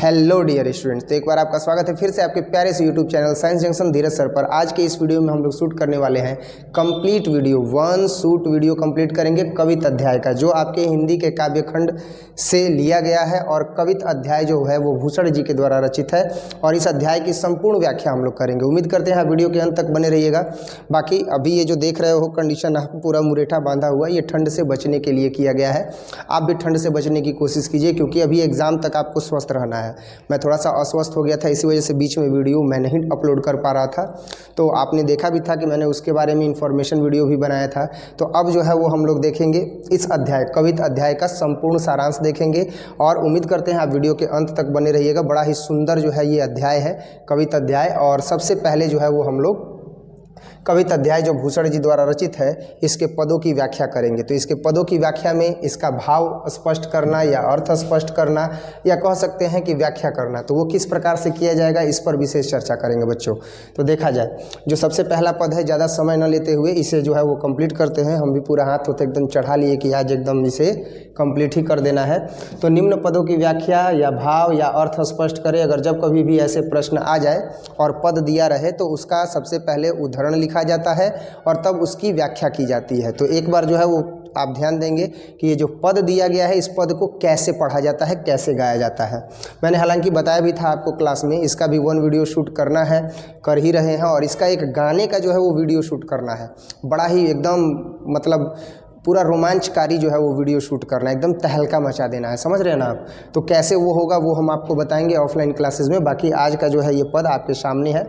Hello dear students, तो एक बार आपका स्वागत है फिर से आपके प्यारे से यूट्यूब चैनल साइंस जंक्शन धीरज सर पर। आज के इस वीडियो में हम लोग शूट करने वाले हैं complete video, one shoot video complete करेंगे कवित अध्याय का, जो आपके हिंदी के काव्य खंड से लिया गया है। और कवित अध्याय जो है वो भूषण जी के द्वारा रचित है और इस अध्याय की संपूर्ण व्याख्या हम लोग करेंगे। उम्मीद करते हैं वीडियो के अंत तक बने रहिएगा। बाकी अभी ये जो देख रहे हो कंडीशन पूरा मुरेठा बांधा हुआ, ये ठंड से बचने के लिए किया गया है। आप भी ठंड से बचने की कोशिश कीजिए क्योंकि अभी एग्जाम तक आपको स्वस्थ रहना है। मैं थोड़ा सा अस्वस्थ हो गया था, इसी वजह से बीच में वीडियो मैं नहीं अपलोड कर पा रहा था। तो आपने देखा भी था कि मैंने उसके बारे में इन्फॉर्मेशन वीडियो भी बनाया था। तो अब जो है वो हम लोग देखेंगे इस अध्याय कवित अध्याय का संपूर्ण सारांश देखेंगे और उम्मीद करते हैं आप वीडियो के अंत तक बने रहिएगा। बड़ा ही सुंदर जो है ये अध्याय है कवित अध्याय। और सबसे पहले जो है वो हम लोग कवित अध्याय जो भूषण जी द्वारा रचित है इसके पदों की व्याख्या करेंगे। तो इसके पदों की व्याख्या में इसका भाव स्पष्ट करना या अर्थ स्पष्ट करना या कह सकते हैं कि व्याख्या करना, तो वो किस प्रकार से किया जाएगा इस पर विशेष चर्चा करेंगे बच्चों। तो देखा जाए, जो सबसे पहला पद है, ज़्यादा समय न लेते हुए इसे जो है वो कंप्लीट करते हैं। हम भी पूरा हाथ होते एकदम चढ़ा लिए कि आज एकदम इसे कंप्लीट ही कर देना है। तो निम्न पदों की व्याख्या या भाव या अर्थ स्पष्ट करें। अगर जब कभी भी ऐसे प्रश्न आ जाए और पद दिया रहे तो उसका सबसे पहले उदाहरण लिखा जाता है और तब उसकी व्याख्या की जाती है। तो एक बार जो है वो आप ध्यान देंगे कि ये जो पद दिया गया है इस पद को कैसे पढ़ा जाता है, कैसे गाया जाता है। मैंने हालांकि बताया भी था आपको क्लास में, इसका भी वन वीडियो शूट करना है, कर ही रहे हैं। और इसका एक गाने का जो है वो वीडियो शूट करना है, बड़ा ही एकदम मतलब पूरा रोमांचकारी जो है वो वीडियो शूट करना है, एकदम तहलका मचा देना है, समझ रहे हैं ना आप। तो कैसे वो होगा वो हम आपको बताएंगे ऑफलाइन क्लासेस में। बाकी आज का जो है ये पद आपके सामने है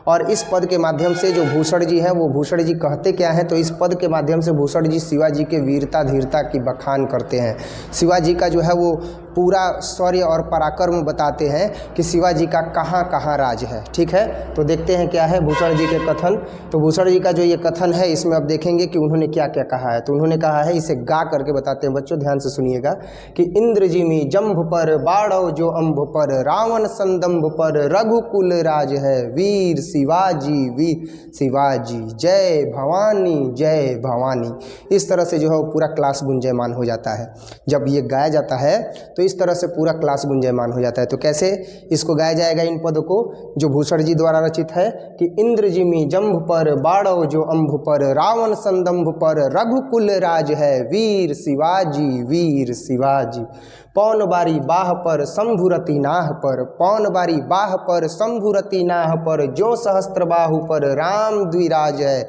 और इस पद के माध्यम से जो भूषण जी हैं वो भूषण जी कहते क्या हैं, तो इस पद के माध्यम से भूषण जी शिवाजी के वीरता धीरता की बखान करते हैं। शिवाजी का जो है वो पूरा शौर्य और पराक्रम बताते हैं कि शिवाजी का कहाँ कहाँ राज है। ठीक है, तो देखते हैं क्या है भूषण जी के कथन। तो भूषण जी का जो ये कथन है इसमें अब देखेंगे कि उन्होंने क्या क्या कहा है। तो उन्होंने कहा है, इसे गा करके बताते हैं बच्चों, ध्यान से सुनिएगा कि इंद्रजिमी जंभ पर बाढ़व जो अम्भ पर, रावण संदंभ पर रघुकुल राज है, वीर शिवाजी वीर शिवाजी, जय भवानी जय भवानी। इस तरह से जो है वो पूरा क्लास गुंजयमान हो जाता है। जब ये गाया जाता है तो इस तरह से पूरा क्लास गुंजयमान हो जाता है। तो कैसे इसको गाया जाएगा इन पदों को, जो भूषण जी द्वारा रचित है कि इंद्रजिमी जंभ पर बाढ़व जो अम्भ पर, रावण संदंभ पर रघुकुल राज है, वीर शिवाजी वीर शिवाजी, पौन बारी बाह पर शंभुरति नाह पर, पौन बारी बाह पर शंभुरति नाह पर, जो सहस्त्र बाहु पर राम द्विराज है,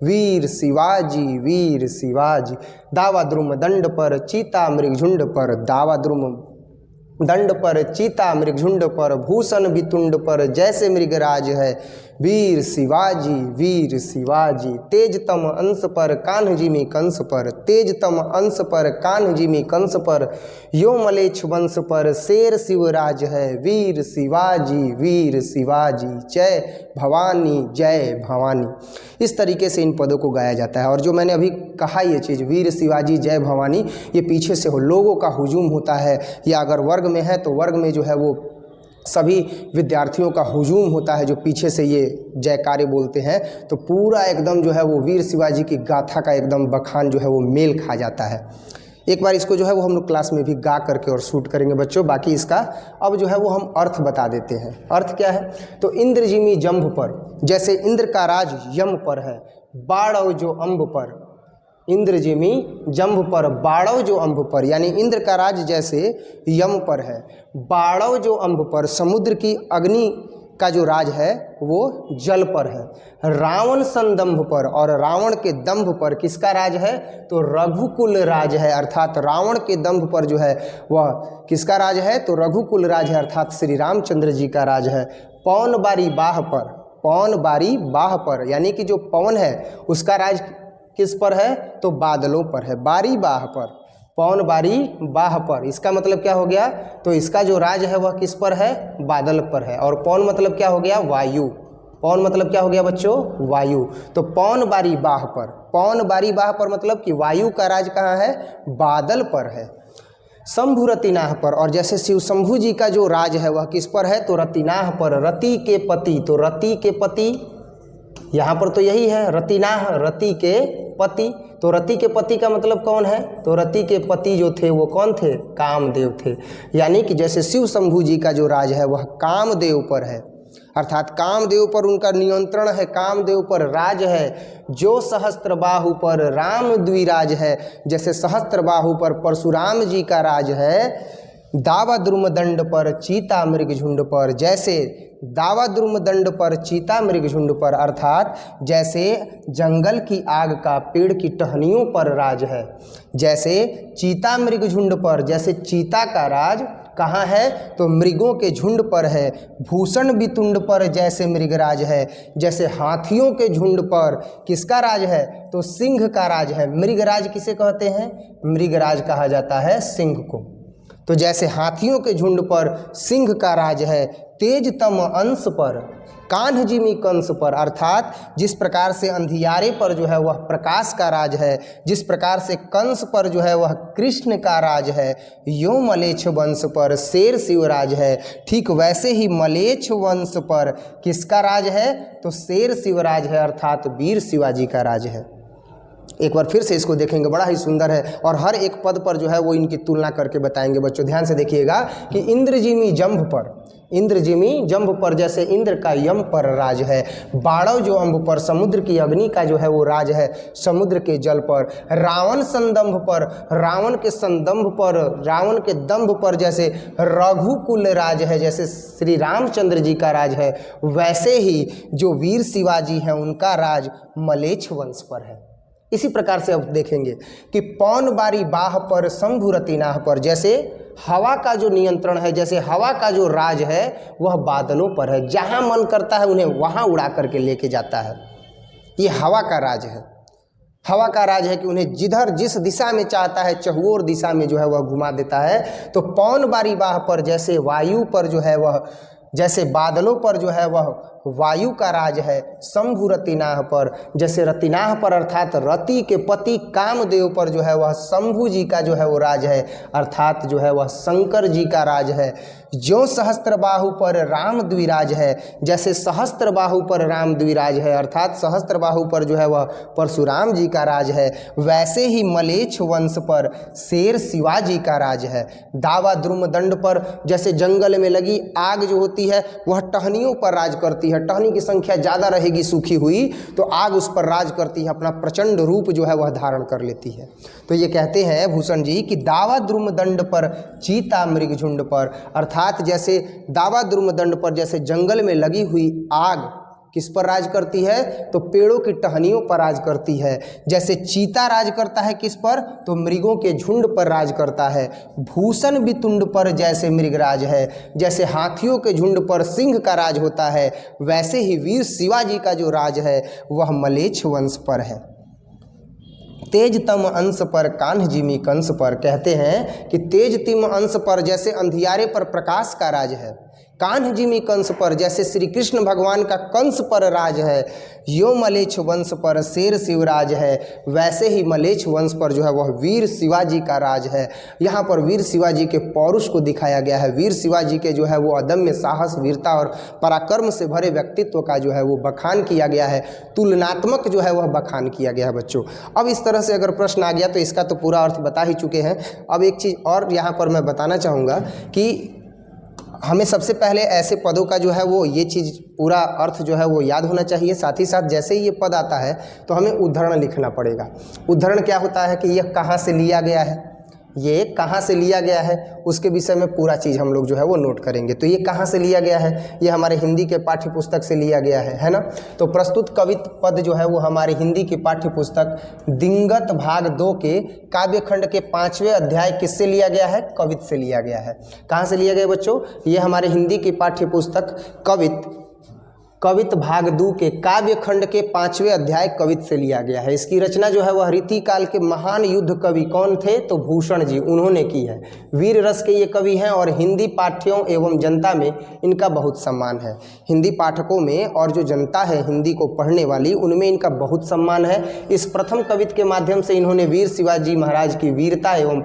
वीर शिवाजी वीर शिवाजी, दावा द्रुम दंड पर चीता मृगझुंड पर, दावा द्रुम दंड पर चीता मृगझुंड पर, भूषण वितुंड पर जैसे मृगराज है, वीर शिवाजी वीर शिवाजी, तेजतम अंश पर कान्हजिमी कंस पर, तेजतम अंश पर कान्हजिमी कंस पर, यो मलेच्छ वंश पर शेर शिवराज है, वीर शिवाजी वीर शिवाजी, जय भवानी जय भवानी। इस तरीके से इन पदों को गाया जाता है। और जो मैंने अभी कहा ये चीज़ वीर शिवाजी जय भवानी, ये पीछे से हो लोगों का हुजूम होता है, या अगर वर्ग में है तो वर्ग में जो है वो सभी विद्यार्थियों का हुजूम होता है जो पीछे से ये जयकारे बोलते हैं। तो पूरा एकदम जो है वो वीर शिवाजी की गाथा का एकदम बखान जो है वो मेल खा जाता है। एक बार इसको जो है वो हम लोग क्लास में भी गा करके और शूट करेंगे बच्चों। बाकी इसका अब जो है वो हम अर्थ बता देते हैं। अर्थ क्या है, तो इंद्रजिमी जंभ पर, जैसे इंद्र का राज यम पर है, बाढ़व जो अम्ब पर, इंद्रजिमी जंभ पर बाढ़व जो अम्ब पर, यानी इंद्र का राज जैसे यम पर है, बाढ़व जो अम्ब पर, समुद्र की अग्नि का जो राज है वो जल पर है, रावण संदंभ पर, और रावण के दंभ पर किसका राज है, तो रघुकुल राज है, अर्थात रावण के दंभ पर जो है वह किसका राज है, तो रघुकुल राज है, अर्थात श्री रामचंद्र जी का राज है। पौन बारी बाह पर, पौन बारी बाह पर, यानी कि जो पवन है उसका राज किस पर है, तो बादलों पर है, बारी बाह पर, पौन बारी बाह पर, इसका मतलब क्या हो गया, तो इसका जो राज है वह किस पर है, बादल पर है। और पौन मतलब क्या हो गया, वायु, पौन मतलब क्या हो गया बच्चों, वायु। तो पौन बारी बाह पर, पौन बारी बाह पर मतलब कि वायु का राज कहाँ है, बादल पर है। शंभु रतिनाह पर, और जैसे शिव शंभु जी का जो राज है वह किस पर है, तो रतिनाह पर, रति के पति, तो रति के पति यहाँ पर तो यही है रतिनाह, रति के पति। तो रति के पति का मतलब कौन है? तो रति के पति जो थे वो कौन थे? कामदेव थे। यानी कि जैसे शिव शंभू जी का जो राज है वह कामदेव पर है, अर्थात कामदेव पर उनका नियंत्रण है, कामदेव पर राज है। जो सहस्त्रबाहु पर राम द्विराज है, जैसे सहस्त्रबाहु पर परशुराम जी का राज है, दावा द्रुम दंड पर चीता मृग झुंड पर, जैसे दावा द्रुम दंड पर चीता मृग झुंड पर, अर्थात जैसे जंगल की आग का पेड़ की टहनियों पर राज है, जैसे चीता मृग झुंड पर, जैसे चीता का राज कहाँ है? तो मृगों के झुंड पर है। भूषण बितुंड पर जैसे मृगराज है, जैसे हाथियों के झुंड पर किसका राज है? तो सिंह का राज है। मृगराज किसे कहते हैं? मृगराज कहा जाता है सिंह को। तो जैसे हाथियों के झुंड पर सिंह का राज है, तेजतम अंश पर कान्ह जिमी कंस पर, अर्थात जिस प्रकार से अंधियारे पर जो है वह प्रकाश का राज है, जिस प्रकार से कंस पर जो है वह कृष्ण का राज है, यो मलेच्छ वंश पर शेर शिवराज है, ठीक वैसे ही मलेच्छ वंश पर किसका राज है? तो शेर शिवराज है, अर्थात वीर शिवाजी का राज है। एक बार फिर से इसको देखेंगे, बड़ा ही सुंदर है और हर एक पद पर जो है वो इनकी तुलना करके बताएंगे। बच्चों ध्यान से देखिएगा कि इंद्रजिमी जंभ पर, इंद्रजिमी जंभ पर जैसे इंद्र का यम पर राज है, बाड़व जो अम्ब पर समुद्र की अग्नि का जो है वो राज है, समुद्र के जल पर, रावण संदंभ पर, रावण के संदंभ पर, रावण के दंभ पर जैसे रघुकुल राज है, जैसे श्री रामचंद्र जी का राज है, वैसे ही जो वीर शिवाजी हैं उनका राज मलेच्छ वंश पर है। इसी प्रकार से अब देखेंगे कि पौन बारी बाह पर शंभु रतिनाह पर, जैसे हवा का जो नियंत्रण है, जैसे हवा का जो राज है वह बादलों पर है, जहाँ मन करता है उन्हें वहाँ उड़ा करके लेके जाता है। ये हवा का राज है। हवा का राज है कि उन्हें जिधर जिस दिशा में चाहता है चहुओर दिशा में जो है वह घुमा देता है। तो पौन बारी बाह पर जैसे वायु पर जो है वह, जैसे बादलों पर जो है वह वायु का राज है, शंभु रतिनाह पर, जैसे रतिनाह पर अर्थात रति के पति कामदेव पर जो है वह शंभु जी का जो है वो राज है, अर्थात जो है वह शंकर जी का राज है। जो सहस्त्रबाहु पर राम द्विराज है, जैसे सहस्त्रबाहु पर राम द्विराज है, अर्थात सहस्त्रबाहु पर जो है वह परशुराम जी का राज है, वैसे ही मलेच्छ वंश पर शेर शिवाजी का राज है। दावा द्रुम दंड पर, जैसे जंगल में लगी आग जो होती है वह टहनियों पर राज करती है, टहनी की संख्या ज़्यादा रहेगी सूखी हुई तो आग उस पर राज करती है, अपना प्रचंड रूप जो है वह धारण कर लेती है। तो ये कहते हैं भूषण जी कि दावा द्रुम दंड पर चीता मृग झुंड पर, अर्थात जैसे दावा द्रुम दंड पर जैसे जंगल में लगी हुई आग किस पर राज करती है? तो पेड़ों की टहनियों पर राज करती है। जैसे चीता राज करता है किस पर? तो मृगों के झुंड पर राज करता है। भूषण बितुंड पर जैसे मृगराज है, जैसे हाथियों के झुंड पर सिंह का राज होता है, वैसे ही वीर शिवाजी का जो राज है वह मलेच्छ वंश पर है। तेजतम अंश पर कान्ह जिमी कंस पर, कहते हैं कि तेजतम अंश पर जैसे अंधियारे पर प्रकाश का राज है, कान्ह जिमी कंस पर जैसे श्री कृष्ण भगवान का कंस पर राज है, यो मलेच्छ वंश पर शेर शिवराज है, वैसे ही मलेच्छ वंश पर जो है वह वीर शिवाजी का राज है। यहाँ पर वीर शिवाजी के पौरुष को दिखाया गया है, वीर शिवाजी के जो है वो अदम्य साहस, वीरता और पराक्रम से भरे व्यक्तित्व का जो है वो बखान किया गया है, तुलनात्मक जो है वह बखान किया गया है। बच्चों अब इस तरह से अगर प्रश्न आ गया तो इसका तो पूरा अर्थ बता ही चुके हैं। अब एक चीज़ और यहाँ पर मैं बताना चाहूँगा कि हमें सबसे पहले ऐसे पदों का जो है वो ये चीज़ पूरा अर्थ जो है वो याद होना चाहिए। साथ ही साथ जैसे ही ये पद आता है तो हमें उद्धरण लिखना पड़ेगा। उद्धरण क्या होता है कि यह कहाँ से लिया गया है, ये कहाँ से लिया गया है, उसके विषय में पूरा चीज़ हम लोग जो है वो नोट करेंगे। तो ये कहाँ से लिया गया है? ये हमारे हिंदी के पाठ्य पुस्तक से लिया गया है ना। तो प्रस्तुत कवित पद जो है वो हमारे हिंदी की पाठ्य पुस्तक दिंगत भाग 2 के काव्यखंड के 5वें अध्याय किससे लिया गया है? कवित से लिया गया है। कहाँ से लिया गया बच्चों? ये हमारे हिंदी की पाठ्य पुस्तक कवित भाग 2 के काव्यखंड के 5वें अध्याय कवित से लिया गया है। इसकी रचना जो है वह रीतिकाल के महान युद्ध कवि कौन थे? तो भूषण जी, उन्होंने की है। वीर रस के ये कवि हैं और हिंदी पाठियों एवं जनता में इनका बहुत सम्मान है। हिंदी पाठकों में और जो जनता है हिंदी को पढ़ने वाली, उनमें इनका बहुत सम्मान है। इस प्रथम कवित के माध्यम से इन्होंने वीर शिवाजी महाराज की वीरता एवं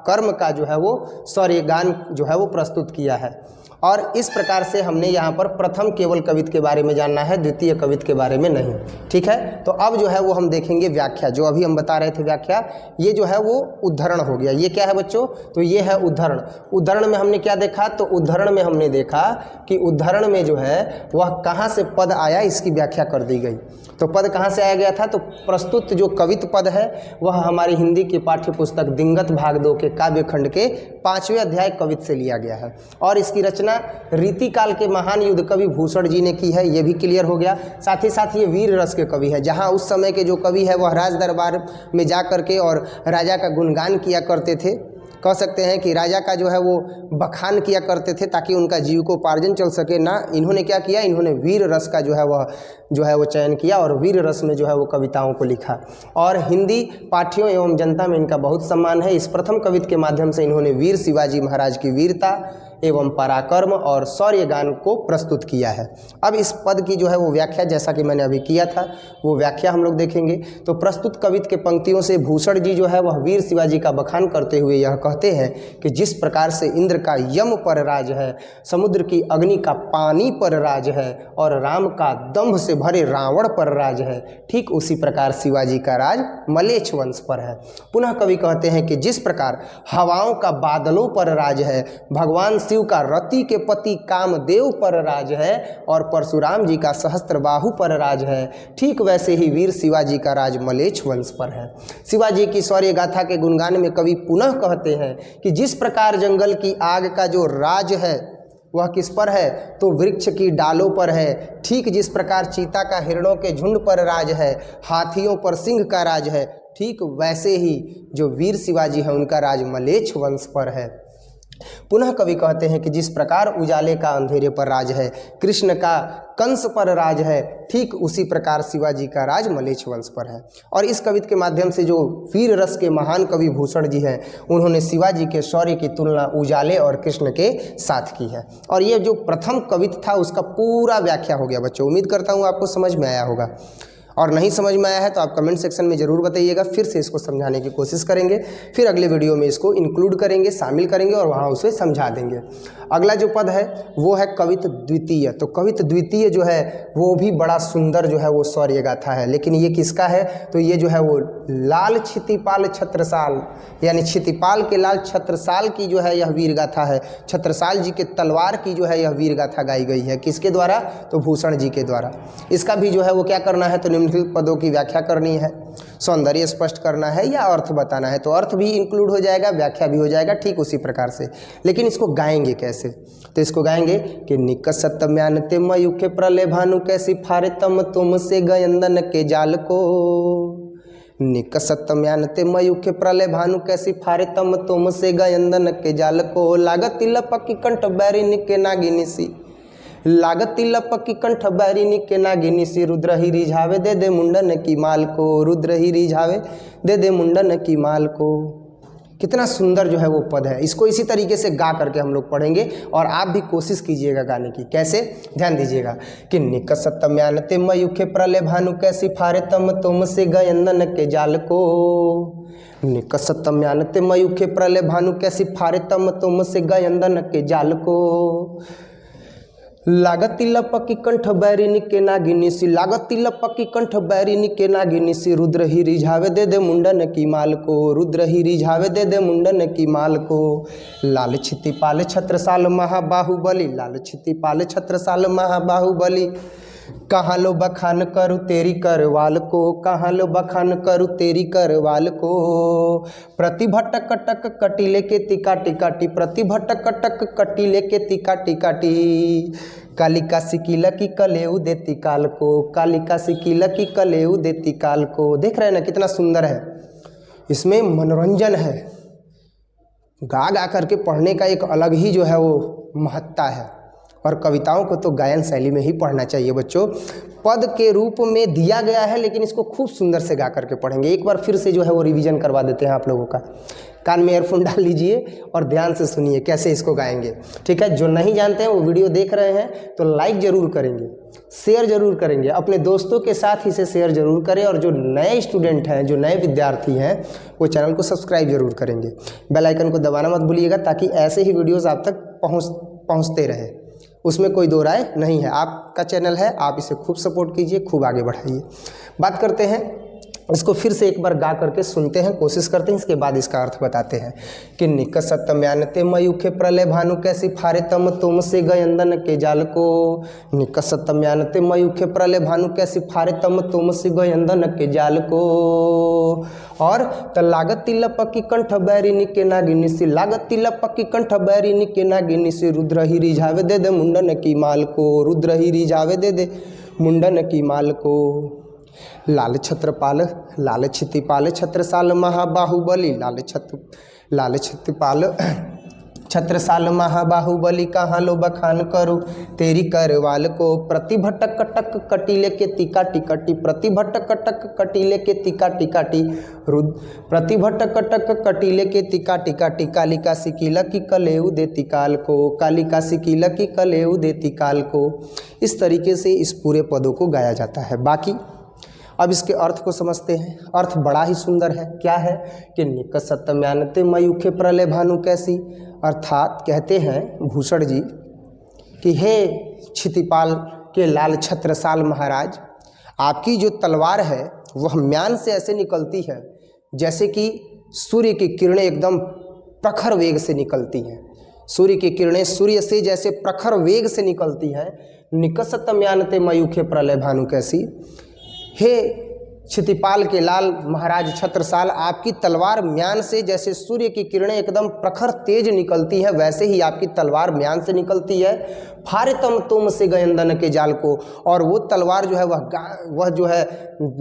कर्म का जो है वो शौर्यगान जो है वो प्रस्तुत किया है। और इस प्रकार से हमने यहाँ पर प्रथम केवल कवित्त के बारे में जानना है, द्वितीय कवित्त के बारे में नहीं। ठीक है, तो अब जो है वो हम देखेंगे व्याख्या। जो अभी हम बता रहे थे व्याख्या, ये जो है वो उद्धरण हो गया। ये क्या है बच्चों? तो ये है उद्धरण। उद्धरण में हमने क्या देखा? तो उद्धरण में हमने देखा कि उद्धरण में जो है वह कहाँ से पद आया, इसकी व्याख्या कर दी गई। तो पद कहाँ से आया गया था? तो प्रस्तुत जो कवित्त पद है वह हमारी हिंदी की पाठ्य पुस्तक दिंगत भाग 2 के काव्य खंड के 5वें अध्याय कवित्त से लिया गया है। और इसकी रचना रीतिकाल के महान युद्ध कवि भूषण जी ने की है, ये भी क्लियर हो गया। साथ ही साथ ये वीर रस के कवि है, जहाँ उस समय के जो कवि है वह राज दरबार में जा करके और राजा का गुणगान किया करते थे। कह सकते हैं कि राजा का जो है वो बखान किया करते थे ताकि उनका जीविकोपार्जन चल सके ना। इन्होंने क्या किया? इन्होंने वीर रस का जो है वो चयन किया और वीर रस में जो है वो कविताओं को लिखा। और हिंदी पाठियों एवं जनता में इनका बहुत सम्मान है। इस प्रथम कवित्त के माध्यम से इन्होंने वीर शिवाजी महाराज की वीरता एवं पराक्रम और शौर्य गान को प्रस्तुत किया है। अब इस पद की जो है वो व्याख्या, जैसा कि मैंने अभी किया था, वो व्याख्या हम लोग देखेंगे। तो प्रस्तुत कवित्त के पंक्तियों से भूषण जी जो है वह वीर शिवाजी का बखान करते हुए यह कहते हैं कि जिस प्रकार से इंद्र का यम पर राज है, समुद्र की अग्नि का पानी पर राज है और राम का दंभ से भरे रावण पर राज है, ठीक उसी प्रकार शिवाजी का राज मलेच्छ वंश पर है। पुनः कवि कहते हैं कि जिस प्रकार हवाओं का बादलों पर राज है, भगवान शिव का रति के पति कामदेव पर राज है और परशुराम जी का सहस्त्रबाहु पर राज है, ठीक वैसे ही वीर शिवाजी का राज मलेच्छ वंश पर है। शिवाजी की शौर्य गाथा के गुणगान में कवि पुनः कहते हैं कि जिस प्रकार जंगल की आग का जो राज है वह किस पर है? तो वृक्ष की डालों पर है। ठीक जिस प्रकार चीता का हिरणों के झुंड पर राज है, हाथियों पर सिंह का राज है, ठीक वैसे ही जो वीर शिवाजी है उनका राज मलेच्छ वंश पर है। पुनः कवि कहते हैं कि जिस प्रकार उजाले का अंधेरे पर राज है, कृष्ण का कंस पर राज है, ठीक उसी प्रकार शिवाजी का राज मलेच्छ वंश पर है। और इस कवित्त के माध्यम से जो वीर रस के महान कवि भूषण जी हैं उन्होंने शिवाजी के शौर्य की तुलना उजाले और कृष्ण के साथ की है। और ये जो प्रथम कवित्त था उसका पूरा व्याख्या हो गया बच्चों। उम्मीद करता हूँ आपको समझ में आया होगा, और नहीं समझ में आया है तो आप कमेंट सेक्शन में ज़रूर बताइएगा। फिर से इसको समझाने की कोशिश करेंगे, फिर अगले वीडियो में इसको इंक्लूड करेंगे, शामिल करेंगे और वहाँ उसे समझा देंगे। अगला जो पद है वो है कवित्त द्वितीय। तो कवित्त द्वितीय जो है वो भी बड़ा सुंदर जो है वो शौर्य गाथा है, लेकिन ये किसका है? तो ये जो है वो लाल क्षितिपाल छत्रसाल, यानी क्षितिपाल के लाल छत्रसाल की जो है यह वीर गाथा है। छत्रसाल जी के तलवार की जो है यह वीर गाथा गाई गई है। किसके द्वारा? तो भूषण जी के द्वारा। इसका भी जो है वो क्या करना है? तो निम्नलिखित पदों की व्याख्या करनी है, सौंदर्य स्पष्ट करना है या अर्थ बताना है। तो अर्थ भी इंक्लूड हो जाएगा, व्याख्या भी हो जाएगा, ठीक उसी प्रकार से। लेकिन इसको गाएंगे कैसे? तो इसको गाएंगे कि निकसत म्यानते मयुखे प्रलय भानु कैसी फारे तम तुमसे गयंदन के जाल को। निकसत म्यानते मयुखे प्रलय भानु कैसी फारे तम तुमसे गयंदन के जाल को। लागत लपकी कंठ बैरिनी के नागिनी सी, लागत लपकी कंठ बैरिनी के नागिनी सी, रुद्र ही रिझावे दे दे मुंडन की माल को, रुद्र ही रिझावे दे दे मुंडन की माल को। कितना सुंदर जो है वो पद है। इसको इसी तरीके से गा करके हम लोग पढ़ेंगे और आप भी कोशिश कीजिएगा गाने की। कैसे? ध्यान दीजिएगा कि निकसत म्यानते मयुखे प्रलय भानु कैसी फारे तम तुमसे गयंदन के जाल को। निकसत म्यानते मयुखे प्रलय भानु कैसी फारे तम तुमसे गयंदन के जाल को। लागती लपकी कंठ बैरिनी के नागिनी सी, लागती लपकी कंठ बैरिनी के नागिनी सी, रुद्र ही रिझावे दे दे मुंडन की माल को, रुद्र ही रिझावे दे दे मुंडन की माल को। लाल क्षितिपाल छत्रसाल महाबाहुबली, लाल क्षितिपाल छत्रसाल महाबाहुबली, कहाँ लो बखान करूँ तेरी करवाल को, कहाँ लो बखान करूँ तेरी करवाल को। प्रतिभा टक टक कटी लेके तिका टिकाटी, प्रतिभा टक टक कटी लेके तिका टिकाटी। कालिका सिकिला की कलेऊ देती काल को, कालिका सिकिला की कलेऊ देती काल को। देख रहे हैं ना कितना सुंदर है, इसमें मनोरंजन है। गा गा करके पढ़ने का एक अलग ही जो है वो महत्ता है। और कविताओं को तो गायन शैली में ही पढ़ना चाहिए बच्चों। पद के रूप में दिया गया है लेकिन इसको खूब सुंदर से गा करके पढ़ेंगे। एक बार फिर से जो है वो रिवीजन करवा देते हैं आप लोगों का कान में ईयरफोन डाल लीजिए और ध्यान से सुनिए कैसे इसको गाएंगे। ठीक है, जो नहीं जानते हैं वो वीडियो देख रहे हैं तो लाइक ज़रूर करेंगे, शेयर ज़रूर करेंगे, अपने दोस्तों के साथ इसे शेयर ज़रूर करें, और जो नए स्टूडेंट हैं, जो नए विद्यार्थी हैं, वो चैनल को सब्सक्राइब ज़रूर करेंगे। बेल आइकन को दबाना मत भूलिएगा ताकि ऐसे ही वीडियोज़ आप तक पहुँचते रहे, उसमें कोई दो राय नहीं है। आपका चैनल है, आप इसे खूब सपोर्ट कीजिए, खूब आगे बढ़ाइए। बात करते हैं, इसको फिर से एक बार गा करके सुनते हैं, कोशिश करते हैं, इसके बाद इसका अर्थ बताते हैं कि निकसतम्यानते मयूखे प्रलय भानु कैसी फारे तम तुम से गयंदन के जाल को। निकसतम्यानते मयूखे प्रलय भानु कैसी फारे तम तुम से गयंदन के जाल को। और लागत तिलपकी कंठ बैरिनी के नागिनी सी, लागत तिलपकी कंठ बैरिनी के नागिनी सी, रुद्र ही रिझावे दे दे मुंडन की माल को, रुद्र ही रिझावे दे दे मुंडन की माल को। लाल छत्रपाल लाल क्षितिपाल छत्रसाल महाबाहुबली, लाल छत्रपाल छत्रसाल महाबाहुबली, कहाँ लो बखान करूँ तेरी करवाल को। प्रतिभटक कटक कटीले के तिका टिकटी, प्रतिभटक कटक कटीले के तिका टिकाटी, प्रतिभटक कटक कटीले के तिका टिकाटी, कालिका सिकीला की कलेऊ देती काल को, कालिका सिकीला की कलेऊ देती काल को। इस तरीके से इस पूरे पदों को गाया जाता है। बाकी अब इसके अर्थ को समझते हैं। अर्थ बड़ा ही सुंदर है। क्या है कि निकसतम्यानते मयूखे प्रलय भानु कैसी, अर्थात कहते हैं भूषण जी कि हे क्षितिपाल के लाल छत्रसाल महाराज, आपकी जो तलवार है वह म्यान से ऐसे निकलती है जैसे कि सूर्य की किरणें एकदम प्रखर वेग से निकलती हैं। सूर्य की किरणें सूर्य से जैसे प्रखर वेग से निकलती हैं। निकसतम्यानते मयूखे प्रलय भानु कैसी, हे क्षितिपाल के लाल महाराज छत्रसाल, आपकी तलवार म्यान से जैसे सूर्य की किरणें एकदम प्रखर तेज निकलती है, वैसे ही आपकी तलवार म्यान से निकलती है। फारे तम तुम से गयंदन के जाल को, और वो तलवार जो है वह जो है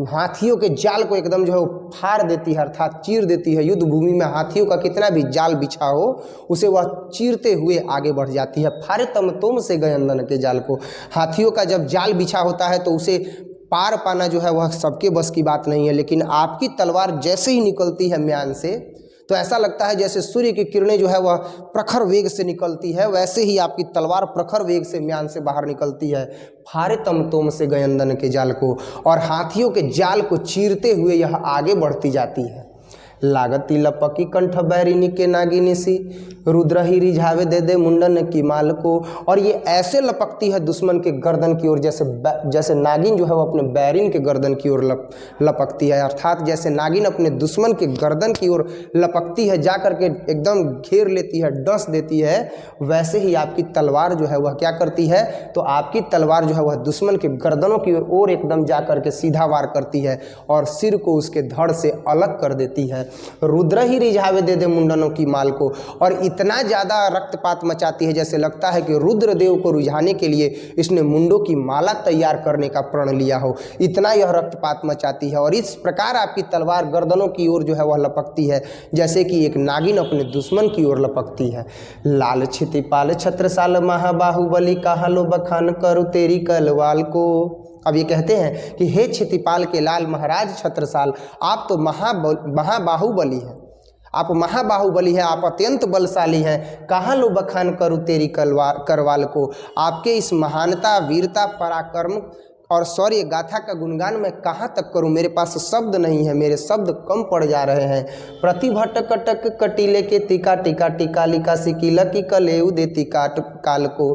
हाथियों के जाल को एकदम जो है वो फाड़ देती है, अर्थात चीर देती है। युद्ध भूमि में हाथियों का कितना भी जाल बिछा हो उसे वह चीरते हुए आगे बढ़ जाती है। फारे तम तुम से गयंदन के जाल को, हाथियों का जब जाल बिछा होता है तो उसे पार पाना जो है वह सबके बस की बात नहीं है, लेकिन आपकी तलवार जैसे ही निकलती है म्यान से तो ऐसा लगता है जैसे सूर्य की किरणें जो है वह प्रखर वेग से निकलती है, वैसे ही आपकी तलवार प्रखर वेग से म्यान से बाहर निकलती है। फारे तम तोम से गयंदन के जाल को, और हाथियों के जाल को चीरते हुए यह आगे बढ़ती जाती है। लागती लपकी कंठ बैरिनी के नागिनी सी, रुद्र ही रिझावे दे दे मुंडन की माल को। और ये ऐसे लपकती है दुश्मन के गर्दन की ओर, जैसे नागिन जो है वो अपने बैरिन के गर्दन की ओर लपकती है, अर्थात जैसे नागिन अपने दुश्मन के गर्दन की ओर लपकती है, जा कर के एकदम घेर लेती है, डस देती है, वैसे ही आपकी तलवार जो है वह क्या करती है, तो आपकी तलवार जो है वह दुश्मन के गर्दनों की ओर एकदम जा कर के सीधा वार करती है और सिर को उसके धड़ से अलग कर देती है। रुद्र ही रिझावे दे दे मुंडनों की माल को, और इतना ज़्यादा रक्तपात मचाती है जैसे लगता है कि रुद्रदेव को रुझाने के लिए इसने मुंडों की माला तैयार करने का प्रण लिया हो, इतना यह रक्तपात मचाती है। और इस प्रकार आपकी तलवार गर्दनों की ओर जो है वह लपकती है जैसे कि एक नागिन अपने दुश्मन की ओर लपकती है। लाल क्षितिपाल छत्रसाल महाबाहुबली, कहाँ लो बखान करूँ तेरी कलवाल को। अब ये कहते हैं कि हे क्षितिपाल के लाल महाराज छत्रसाल, आप तो महाबाहुबली हैं, आप महाबाहुबली हैं, आप अत्यंत बलशाली हैं। कहाँ लो बखान करूँ तेरी करवाल को, आपके इस महानता, वीरता, पराक्रम और शौर्य गाथा का गुणगान मैं कहाँ तक करूँ, मेरे पास शब्द नहीं है, मेरे शब्द कम पड़ जा रहे हैं। प्रतिभटक कटक कटीले के टिका टिका टिकालिका सिकीला की कलेऊ देती काट काल को।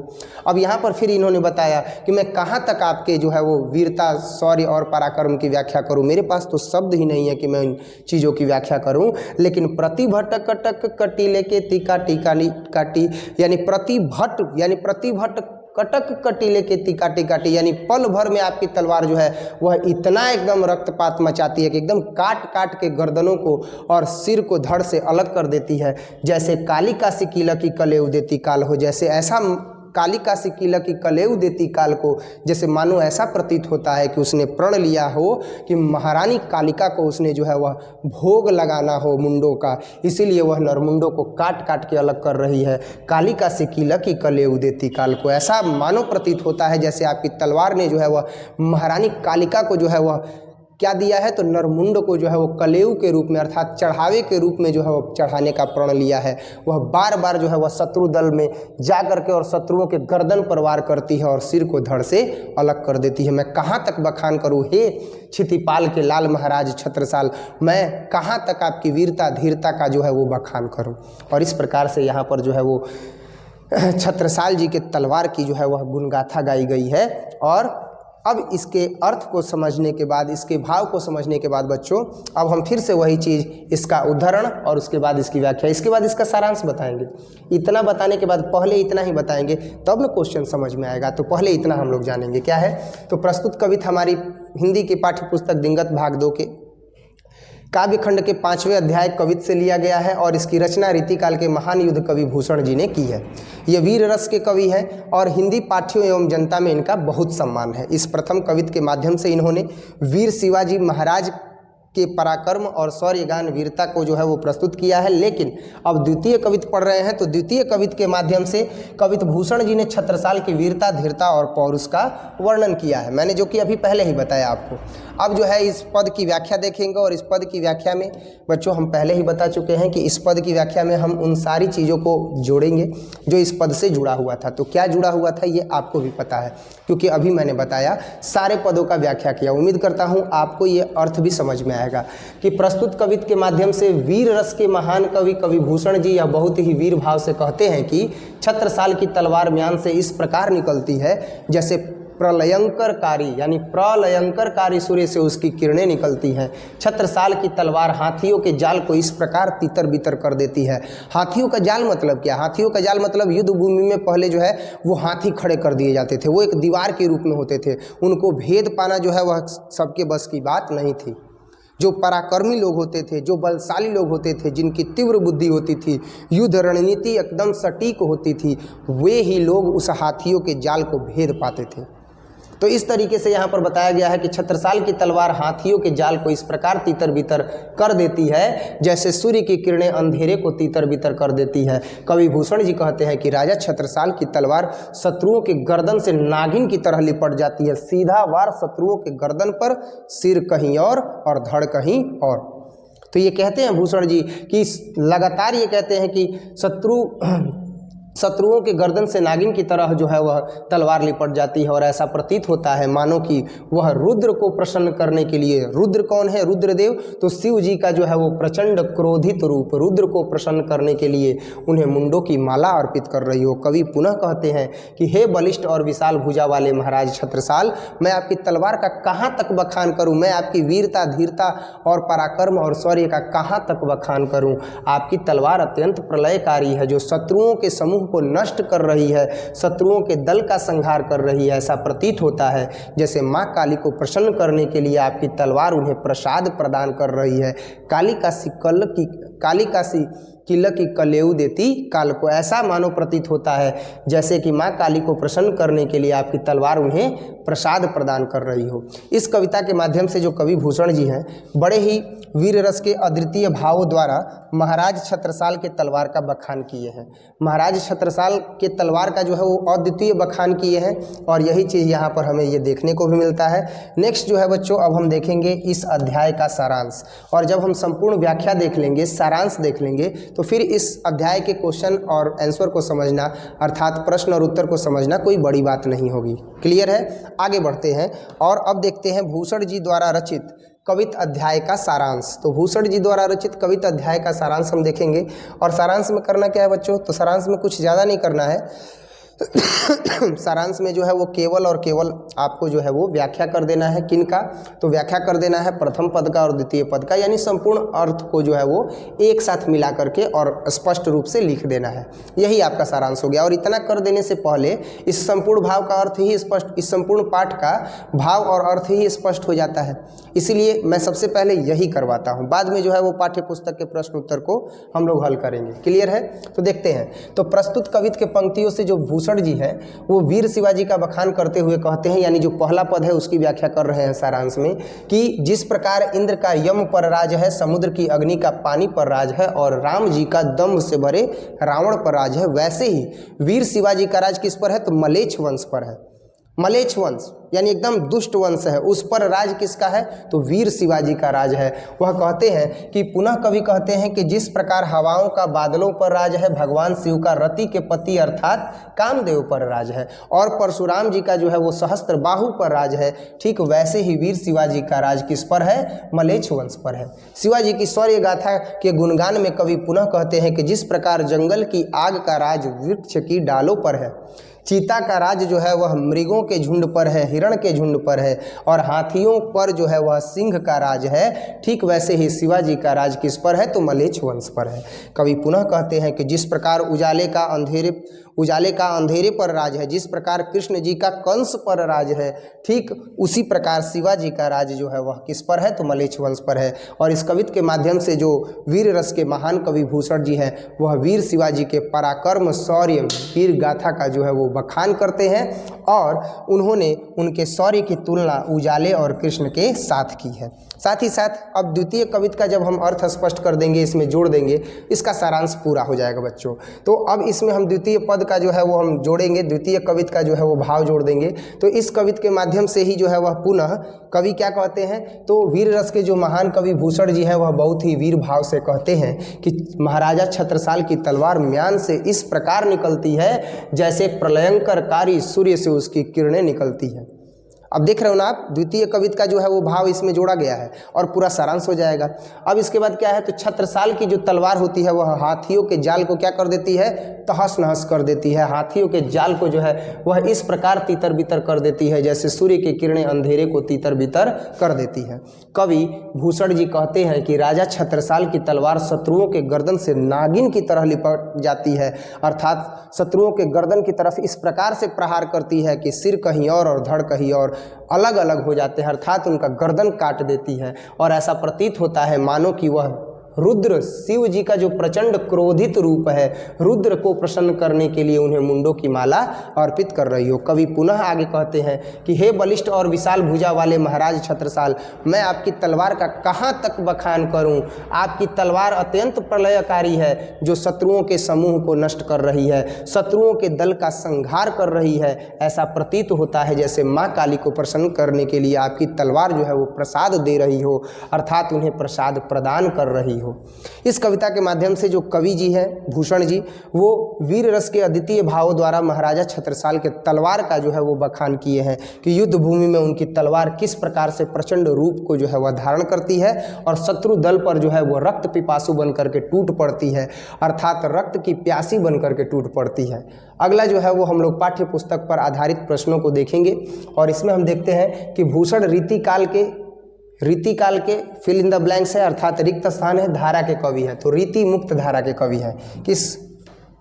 अब यहाँ पर फिर इन्होंने बताया कि मैं कहाँ तक आपके जो है वो वीरता, शौर्य और पराक्रम की व्याख्या करूँ, मेरे पास तो शब्द ही नहीं है कि मैं इन चीज़ों की व्याख्या करूँ। लेकिन प्रतिभटक कटक कटीले के टिका टिकाली काटी, यानी प्रतिभट यानी प्रतिभट कटक कटीले के तिकाटी काटी, यानी पल भर में आपकी तलवार जो है वह इतना एकदम रक्तपात मचाती है कि एकदम काट काट के गर्दनों को और सिर को धड़ से अलग कर देती है। जैसे कालिका सिकीला की कलेऊ देती काल हो, जैसे ऐसा कालिका सिकीला की कलेऊ देती काल को, जैसे मानो ऐसा प्रतीत होता है कि उसने प्रण लिया हो कि महारानी कालिका को उसने जो है वह भोग लगाना हो मुंडों का, इसीलिए वह नरमुंडों को काट काट के अलग कर रही है। कालिका सिकीला की कलेऊ देती काल को, ऐसा मानो प्रतीत होता है जैसे आपकी तलवार ने जो है वह महारानी कालिका को जो है वह क्या दिया है, तो नरमुंड को जो है वो कलेऊ के रूप में अर्थात चढ़ावे के रूप में जो है वो चढ़ाने का प्रण लिया है। वह बार बार जो है वह शत्रु दल में जा करके और शत्रुओं के गर्दन पर वार करती है और सिर को धड़ से अलग कर देती है। मैं कहाँ तक बखान करूँ हे क्षितिपाल के लाल महाराज छत्रसाल, मैं कहाँ तक आपकी वीरता धीरता का जो है वो बखान करूँ। और इस प्रकार से यहाँ पर जो है वो छत्रसाल जी के तलवार की जो है वह गुणगाथा गाई गई है। और अब इसके अर्थ को समझने के बाद, इसके भाव को समझने के बाद बच्चों, अब हम फिर से वही चीज़, इसका उदाहरण और उसके बाद इसकी व्याख्या, इसके बाद इसका सारांश बताएंगे। इतना बताने के बाद पहले इतना ही बताएंगे तब न क्वेश्चन समझ में आएगा, तो पहले इतना हम लोग जानेंगे क्या है। तो प्रस्तुत कविता हमारी हिंदी की पाठ्य पुस्तक दिंगत भाग 2 के काव्यखंड के 5वें अध्याय कवित से लिया गया है और इसकी रचना रीतिकाल के महान युद्ध कवि भूषण जी ने की है। ये वीर रस के कवि हैं और हिंदी पाठ्यों एवं जनता में इनका बहुत सम्मान है। इस प्रथम कवित के माध्यम से इन्होंने वीर शिवाजी महाराज के पराक्रम और शौर्यगान वीरता को जो है वो प्रस्तुत किया है। लेकिन अब द्वितीय कवित पढ़ रहे हैं, तो द्वितीय कवित के माध्यम से कवित भूषण जी ने छत्रसाल की वीरता धीरता और पौरुष का वर्णन किया है, मैंने जो कि अभी पहले ही बताया आपको। अब जो है इस पद की व्याख्या देखेंगे और इस पद की व्याख्या में बच्चों हम पहले ही बता चुके हैं कि इस पद की व्याख्या में हम उन सारी चीज़ों को जोड़ेंगे जो इस पद से जुड़ा हुआ था। तो क्या जुड़ा हुआ था ये आपको भी पता है, क्योंकि अभी मैंने बताया, सारे पदों का व्याख्या किया। उम्मीद करता हूँ आपको ये अर्थ भी समझ में आएगा कि प्रस्तुत कवित के माध्यम से वीर रस के महान कवि कवि भूषण जी यह बहुत ही वीर भाव से कहते हैं कि छत्रसाल की तलवार म्यान से इस प्रकार निकलती है जैसे प्रलयंकरकारी, यानी प्रलयंकरकारी सूर्य से उसकी किरणें निकलती हैं। छत्रसाल की तलवार हाथियों के जाल को इस प्रकार तितर बितर कर देती है। हाथियों का जाल मतलब क्या? हाथियों का जाल मतलब युद्ध भूमि में पहले जो है वो हाथी खड़े कर दिए जाते थे, वो एक दीवार के रूप में होते थे, उनको भेद पाना जो है वह सबके बस की बात नहीं थी। जो पराक्रमी लोग होते थे, जो बलशाली लोग होते थे, जिनकी तीव्र बुद्धि होती थी, युद्ध रणनीति एकदम सटीक होती थी, वे ही लोग उस हाथियों के जाल को भेद पाते थे। तो इस तरीके से यहाँ पर बताया गया है कि छत्रसाल की तलवार हाथियों के जाल को इस प्रकार तीतर बितर कर देती है जैसे सूर्य की किरणें अंधेरे को तीतर बितर कर देती है। कवि भूषण जी कहते हैं कि राजा छत्रसाल की तलवार शत्रुओं के गर्दन से नागिन की तरह लिपट जाती है, सीधा वार शत्रुओं के गर्दन पर, सिर कहीं और धड़ कहीं और। तो ये कहते हैं भूषण जी कि लगातार ये कहते हैं कि शत्रुओं के गर्दन से नागिन की तरह जो है वह तलवार लिपट जाती है और ऐसा प्रतीत होता है मानो कि वह रुद्र को प्रसन्न करने के लिए, रुद्र कौन है? रुद्रदेव, तो शिव जी का जो है वो प्रचंड क्रोधित रूप रुद्र को प्रसन्न करने के लिए उन्हें मुंडों की माला अर्पित कर रही हो। कवि पुनः कहते हैं कि हे बलिष्ठ और विशाल भुजा वाले महाराज छत्रसाल, मैं आपकी तलवार का कहाँ तक बखान करूँ, मैं आपकी वीरता धीरता और पराक्रम और शौर्य का कहाँ तक बखान करूँ। आपकी तलवार अत्यंत प्रलयकारी है जो शत्रुओं के समूह को नष्ट कर रही है, शत्रुओं के दल का संहार कर रही है। ऐसा प्रतीत होता है जैसे माँ काली को प्रसन्न करने के लिए आपकी तलवार उन्हें प्रसाद प्रदान कर रही है। काली काशी किल की कलेऊ देती काल को, ऐसा मानो प्रतीत होता है जैसे कि माँ काली को प्रसन्न करने के लिए आपकी तलवार उन्हें प्रसाद प्रदान कर रही हो। इस कविता के माध्यम से जो कवि भूषण जी हैं बड़े ही वीर रस के अद्वितीय भावों द्वारा महाराज छत्रसाल के तलवार का बखान किए हैं। महाराज छत्रसाल के तलवार का जो है वो अद्वितीय बखान किए हैं और यही चीज़ यहाँ पर हमें ये देखने को भी मिलता है। नेक्स्ट जो है बच्चों, अब हम देखेंगे इस अध्याय का सारांश, और जब हम संपूर्ण व्याख्या देख लेंगे, सारांश देख लेंगे, तो फिर इस अध्याय के क्वेश्चन और आंसर को समझना अर्थात प्रश्न और उत्तर को समझना कोई बड़ी बात नहीं होगी। क्लियर है? आगे बढ़ते हैं और अब देखते हैं भूषण जी द्वारा रचित कवित अध्याय का सारांश। तो भूषण जी द्वारा रचित कवित अध्याय का सारांश हम देखेंगे। और सारांश में करना क्या है बच्चों? तो सारांश में कुछ ज़्यादा नहीं करना है। सारांश में जो है वो केवल और केवल आपको जो है वो व्याख्या कर देना है। किनका? तो व्याख्या कर देना है प्रथम पद का और द्वितीय पद का, यानी संपूर्ण अर्थ को जो है वो एक साथ मिला करके और स्पष्ट रूप से लिख देना है। यही आपका सारांश हो गया। और इतना कर देने से पहले इस संपूर्ण भाव का अर्थ ही स्पष्ट, इस संपूर्ण पाठ का भाव और अर्थ ही स्पष्ट हो जाता है। इसीलिए मैं सबसे पहले यही करवाता हूँ, बाद में जो है वो पाठ्य पुस्तक के प्रश्न उत्तर को हम लोग हल करेंगे। क्लियर है? तो देखते हैं। तो प्रस्तुत कवित के पंक्तियों से जो भूषण जी है वो वीर शिवाजी का बखान करते हुए कहते हैं, यानी जो पहला पद है उसकी व्याख्या कर रहे हैं सारांश में, कि जिस प्रकार इंद्र का यम पर राज है, समुद्र की अग्नि का पानी पर राज है और राम जी का दम्भ से भरे रावण पर राज है, वैसे ही वीर शिवाजी का राज किस पर है? तो मलेच्छ वंश पर है। मलेच्छ वंश यानी एकदम दुष्ट वंश है, उस पर राज किसका है? तो वीर शिवाजी का राज है। वह कहते हैं कि पुनः कवि कहते हैं कि जिस प्रकार हवाओं का बादलों पर राज है, भगवान शिव का रति के पति अर्थात कामदेव पर राज है, और परशुराम जी का जो है वो सहस्त्र बाहु पर राज है, ठीक वैसे ही वीर शिवाजी का राज किस पर है? मलेच्छ वंश पर है। शिवाजी की शौर्य गाथा के गुणगान में कवि पुनः कहते हैं कि जिस प्रकार जंगल की आग का राज वृक्ष की डालों पर है, चीता का राज जो है वह मृगों के झुंड पर है, हिरण के झुंड पर है, और हाथियों पर जो है वह सिंह का राज है, ठीक वैसे ही शिवाजी का राज किस पर है? तो मलेच्छ वंश पर है। कवि पुनः कहते हैं कि जिस प्रकार उजाले का अंधेरे पर राज है, जिस प्रकार कृष्ण जी का कंस पर राज है, ठीक उसी प्रकार शिवाजी का राज जो है वह किस पर है? तो मलेच्छ वंश पर है। और इस कविता के माध्यम से जो वीर रस के महान कवि भूषण जी हैं वह वीर शिवाजी के पराक्रम, शौर्य, वीर गाथा का जो है वो बखान करते हैं, और उन्होंने उनके शौर्य की तुलना उजाले और कृष्ण के साथ की है। साथ ही साथ अब द्वितीय कविता का जब हम अर्थ स्पष्ट कर देंगे, इसमें जोड़ देंगे, इसका सारांश पूरा हो जाएगा बच्चों। तो अब इसमें हम द्वितीय पद का जो है वो हम जोड़ेंगे, द्वितीय कविता का जो है वो भाव जोड़ देंगे। तो इस कविता के माध्यम से ही जो है वह पुनः कवि क्या कहते हैं? तो वीर रस के जो महान कवि भूषण जी हैं वह बहुत ही वीर भाव से कहते हैं कि महाराजा छत्रसाल की तलवार म्यान से इस प्रकार निकलती है जैसे प्रलयंकरकारी सूर्य से उसकी किरणें निकलती हैं। अब देख रहे हो ना आप, द्वितीय कविता का जो है वो भाव इसमें जोड़ा गया है और पूरा सारांश हो जाएगा। अब इसके बाद क्या है? तो छत्रसाल की जो तलवार होती है वह हाथियों के जाल को क्या कर देती है? तहस नहस कर देती है। हाथियों के जाल को जो है वह इस प्रकार तीतर बितर कर देती है जैसे सूर्य की किरणें अंधेरे को तीतर बितर कर देती है। कवि भूषण जी कहते हैं कि राजा छत्रसाल की तलवार शत्रुओं के गर्दन से नागिन की तरह लिपट जाती है, अर्थात शत्रुओं के गर्दन की तरफ इस प्रकार से प्रहार करती है कि सिर कहीं और धड़ कहीं और अलग अलग हो जाते हैं, अर्थात उनका गर्दन काट देती है। और ऐसा प्रतीत होता है मानो कि वह रुद्र, शिव जी का जो प्रचंड क्रोधित रूप है, रुद्र को प्रसन्न करने के लिए उन्हें मुंडों की माला अर्पित कर रही हो। कवि पुनः आगे कहते हैं कि हे बलिष्ठ और विशाल भुजा वाले महाराज छत्रसाल, मैं आपकी तलवार का कहाँ तक बखान करूं? आपकी तलवार अत्यंत प्रलयकारी है जो शत्रुओं के समूह को नष्ट कर रही है, शत्रुओं के दल का संहार कर रही है। ऐसा प्रतीत होता है जैसे माँ काली को प्रसन्न करने के लिए आपकी तलवार जो है वो प्रसाद दे रही हो, अर्थात उन्हें प्रसाद प्रदान कर रही हो। इस कविता के माध्यम से जो कवि जी हैं भूषण जी, वो वीर रस के अद्वितीय भावों द्वारा महाराजा छत्रसाल के तलवार का जो है वो बखान किए हैं कि युद्ध भूमि में उनकी तलवार किस प्रकार से प्रचंड रूप को जो है वह धारण करती है और शत्रु दल पर जो है वो रक्त पिपासु बन करके टूट पड़ती है, अर्थात रक्त की प्यासी बन करके टूट पड़ती है। अगला जो है वो हम लोग पाठ्य पुस्तक पर आधारित प्रश्नों को देखेंगे और इसमें हम देखते हैं कि भूषण रीति काल के फिल इन द ब्लैंक्स है, अर्थात रिक्त स्थान है, धारा के कवि है। तो रीति मुक्त धारा के कवि हैं। किस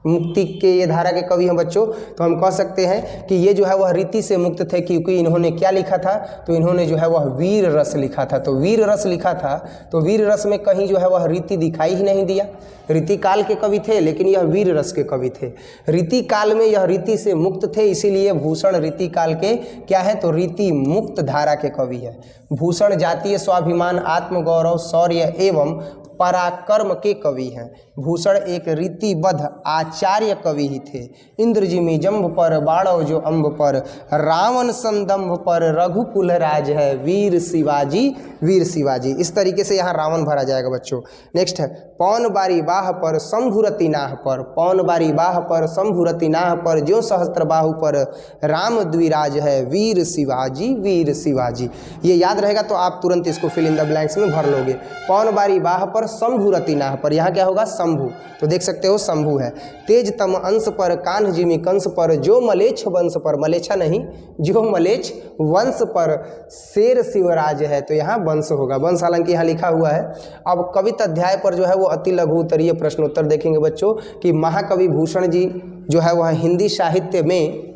मुक्ति के ये धारा के कवि हैं बच्चों? तो हम कह सकते हैं कि ये जो है वह रीति से मुक्त थे, क्योंकि इन्होंने क्या लिखा था? तो इन्होंने जो है वह वीर रस लिखा था। तो वीर रस लिखा था तो वीर रस में कहीं जो है वह रीति दिखाई ही नहीं दिया। रीति काल के कवि थे लेकिन यह वीर रस के कवि थे। रीति काल में यह रीति से मुक्त थे, इसीलिए भूषण रीति काल के क्या है? तो रीति मुक्त धारा के कवि है। भूषण जातीय स्वाभिमान, आत्मगौरव, शौर्य एवं पराक्रम के कवि हैं। भूषण एक रीतिबद्ध आचार्य कवि ही थे। इंद्रजिमी जंभ पर बाणव जो अम्ब पर, रावण संदंभ पर रघुकुल राज है, वीर शिवाजी वीर शिवाजी। इस तरीके से यहाँ रावण भरा जाएगा बच्चों। नेक्स्ट है पौन बारी बाह पर शंभुरति नाह पर, पौन बारी बाह पर शंभुरति नाह पर, जो सहस्त्र बाहु पर राम द्विराज है, वीर शिवाजी वीर शिवाजी। ये याद रहेगा तो आप तुरंत इसको फिल इन द ब्लैंक्स में भर लोगे। पौन बारी बाह पर शंभुरति नाह पर, यहाँ क्या होगा? शंभु। तो देख सकते हो शंभु है। तेज तम अंश पर कान्ह जिमी कंस पर, जो मलेच्छ वंश पर, मलेच्छा नहीं, जो मलेच्छ वंश पर शेर शिवराज है। तो यहाँ वंश होगा, वंश हालांकि यहाँ लिखा हुआ है। अब कविता अध्याय पर जो है वो अति लघु उत्तरीय प्रश्नोत्तर देखेंगे बच्चों कि महाकवि भूषण जी जो है वह हिंदी साहित्य में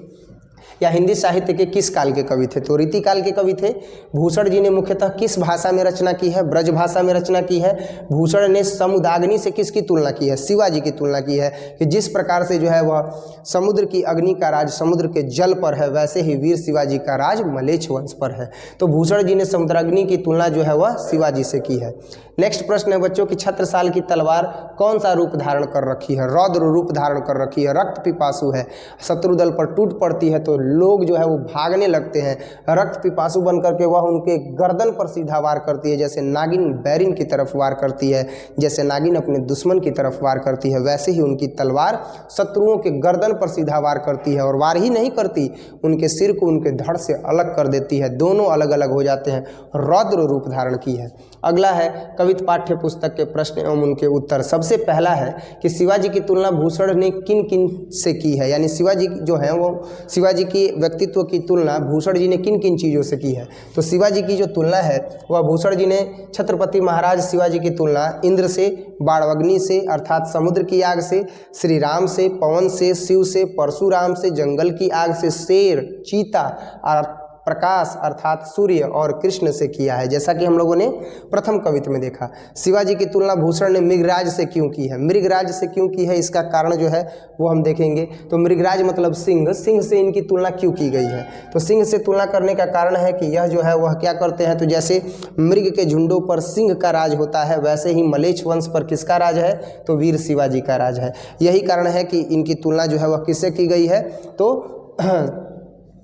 या हिंदी साहित्य के किस काल के कवि थे? तो रीति काल के कवि थे। भूषण जी ने मुख्यतः किस भाषा में रचना की है? ब्रज भाषा में रचना की है। भूषण ने समुदाग्नि से किसकी तुलना की है? शिवाजी की तुलना की है कि जिस प्रकार से जो है वह समुद्र की अग्नि का राज समुद्र के जल पर है, वैसे ही वीर शिवाजी का राज मलेच्छ वंश पर है। तो भूषण जी ने समुद्राग्नि की तुलना जो है वह शिवाजी से की है। नेक्स्ट प्रश्न है बच्चों कि छत्रसाल की तलवार कौन सा रूप धारण कर रखी है? रौद्र रूप धारण कर रखी है, रक्त पिपासु है, शत्रु दल पर टूट पड़ती है तो लोग जो है वो भागने लगते हैं, रक्त पिपासु बन करके वह उनके गर्दन पर सीधा वार करती है, जैसे नागिन बैरिन की तरफ वार करती है, जैसे नागिन अपने दुश्मन की तरफ वार करती है, वैसे ही उनकी तलवार शत्रुओं के गर्दन पर सीधा वार करती है। और वार ही नहीं करती, उनके सिर को उनके धड़ से अलग कर देती है, दोनों अलग अलग हो जाते हैं, रौद्र रूप धारण की है। अगला है कवित पाठ्य पुस्तक के प्रश्न एवं उनके उत्तर। सबसे पहला है कि शिवाजी की तुलना भूषण ने किन किन से की है, यानी शिवाजी जो है वो शिवाजी की व्यक्तित्व की तुलना भूषण जी ने किन किन चीज़ों से की है। तो शिवाजी की जो तुलना है वह भूषण जी ने छत्रपति महाराज शिवाजी की तुलना इंद्र से, बाणवग्नि से अर्थात समुद्र की आग से, श्री राम से, पवन से, शिव से, परशुराम से, जंगल की आग से, शेर, चीता और प्रकाश अर्थात सूर्य और कृष्ण से किया है, जैसा कि हम लोगों ने प्रथम कवित में देखा। शिवाजी की तुलना भूषण ने मृगराज से क्यों की है? मृगराज से क्यों की है इसका कारण जो है वो हम देखेंगे। तो मृगराज मतलब सिंह, सिंह से इनकी तुलना क्यों की गई है? तो सिंह से तुलना करने का कारण है कि यह जो है वह क्या करते हैं, तो जैसे मृग के झुंडों पर सिंह का राज होता है, वैसे ही मलेच्छ वंश पर किसका राज है? तो वीर शिवाजी का राज है। यही कारण है कि इनकी तुलना जो है वह किससे की गई है? तो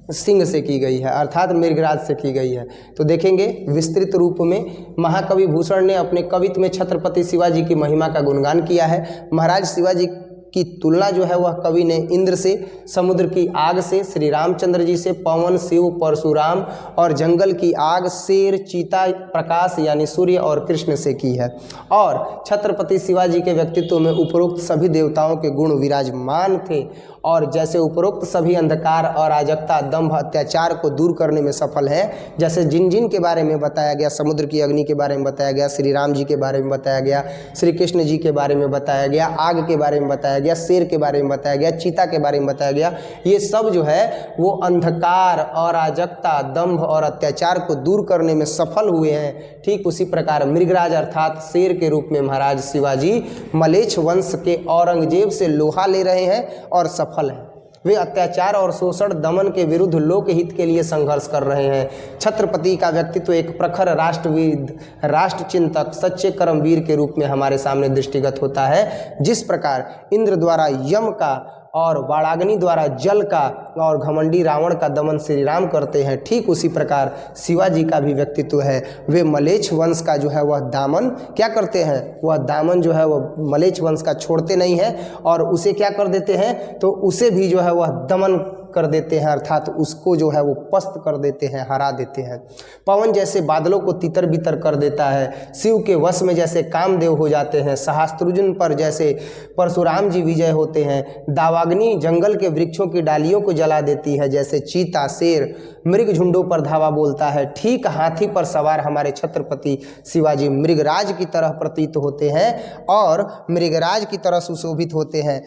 सिंह से की गई है अर्थात मृगराज से की गई है। तो देखेंगे विस्तृत रूप में महाकवि भूषण ने अपने कवित्व में छत्रपति शिवाजी की महिमा का गुणगान किया है। महाराज शिवाजी की तुलना जो है वह कवि ने इंद्र से, समुद्र की आग से, श्री रामचंद्र जी से, पवन, शिव, परशुराम और जंगल की आग, शेर, चीता, प्रकाश यानी सूर्य और कृष्ण से की है। और छत्रपति शिवाजी के व्यक्तित्व में उपरोक्त सभी देवताओं के गुण विराजमान थे और जैसे उपरोक्त सभी अंधकार, अराजकता, दंभ, अत्याचार को दूर करने में सफल हैं, जैसे जिन जिन के बारे में बताया गया, समुद्र की अग्नि के बारे में बताया गया, श्री राम जी के बारे में बताया गया, श्री कृष्ण जी के बारे में बताया गया, आग के बारे में बताया गया, शेर के बारे में बताया गया, चीता के बारे में बताया गया, ये सब जो है वो अंधकार, अराजकता, दंभ और अत्याचार को दूर करने में सफल हुए हैं। ठीक उसी प्रकार मृगराज अर्थात शेर के रूप में महाराज शिवाजी मलेच्छ वंश के औरंगजेब से लोहा ले रहे हैं और सफल हैं। वे अत्याचार और शोषण दमन के विरुद्ध लोकहित के लिए संघर्ष कर रहे हैं। छत्रपति का व्यक्तित्व एक प्रखर राष्ट्रविद, राष्ट्रचिंतक, सच्चे कर्मवीर के रूप में हमारे सामने दृष्टिगत होता है। जिस प्रकार इंद्र द्वारा यम का और वाणाग्नि द्वारा जल का और घमंडी रावण का दमन श्री राम करते हैं, ठीक उसी प्रकार शिवाजी का भी व्यक्तित्व है। वे मलेच्छ वंश का जो है वह दामन क्या करते हैं, वह दामन जो है वह मलेच्छ वंश का छोड़ते नहीं है और उसे क्या कर देते हैं, तो उसे भी जो है वह दमन कर देते हैं अर्थात उसको जो है वो पस्त कर देते हैं, हरा देते हैं। पवन जैसे बादलों को तितर बितर कर देता है, शिव के वश में जैसे कामदेव हो जाते हैं, सहस्त्रजन पर जैसे परशुराम जी विजय होते हैं, दावाग्नि जंगल के वृक्षों की डालियों को जला देती है, जैसे चीता, शेर मृग झुंडों पर धावा बोलता है, ठीक हाथी पर सवार हमारे छत्रपति शिवाजी मृगराज की तरह प्रतीत होते हैं और मृगराज की तरह सुशोभित होते हैं।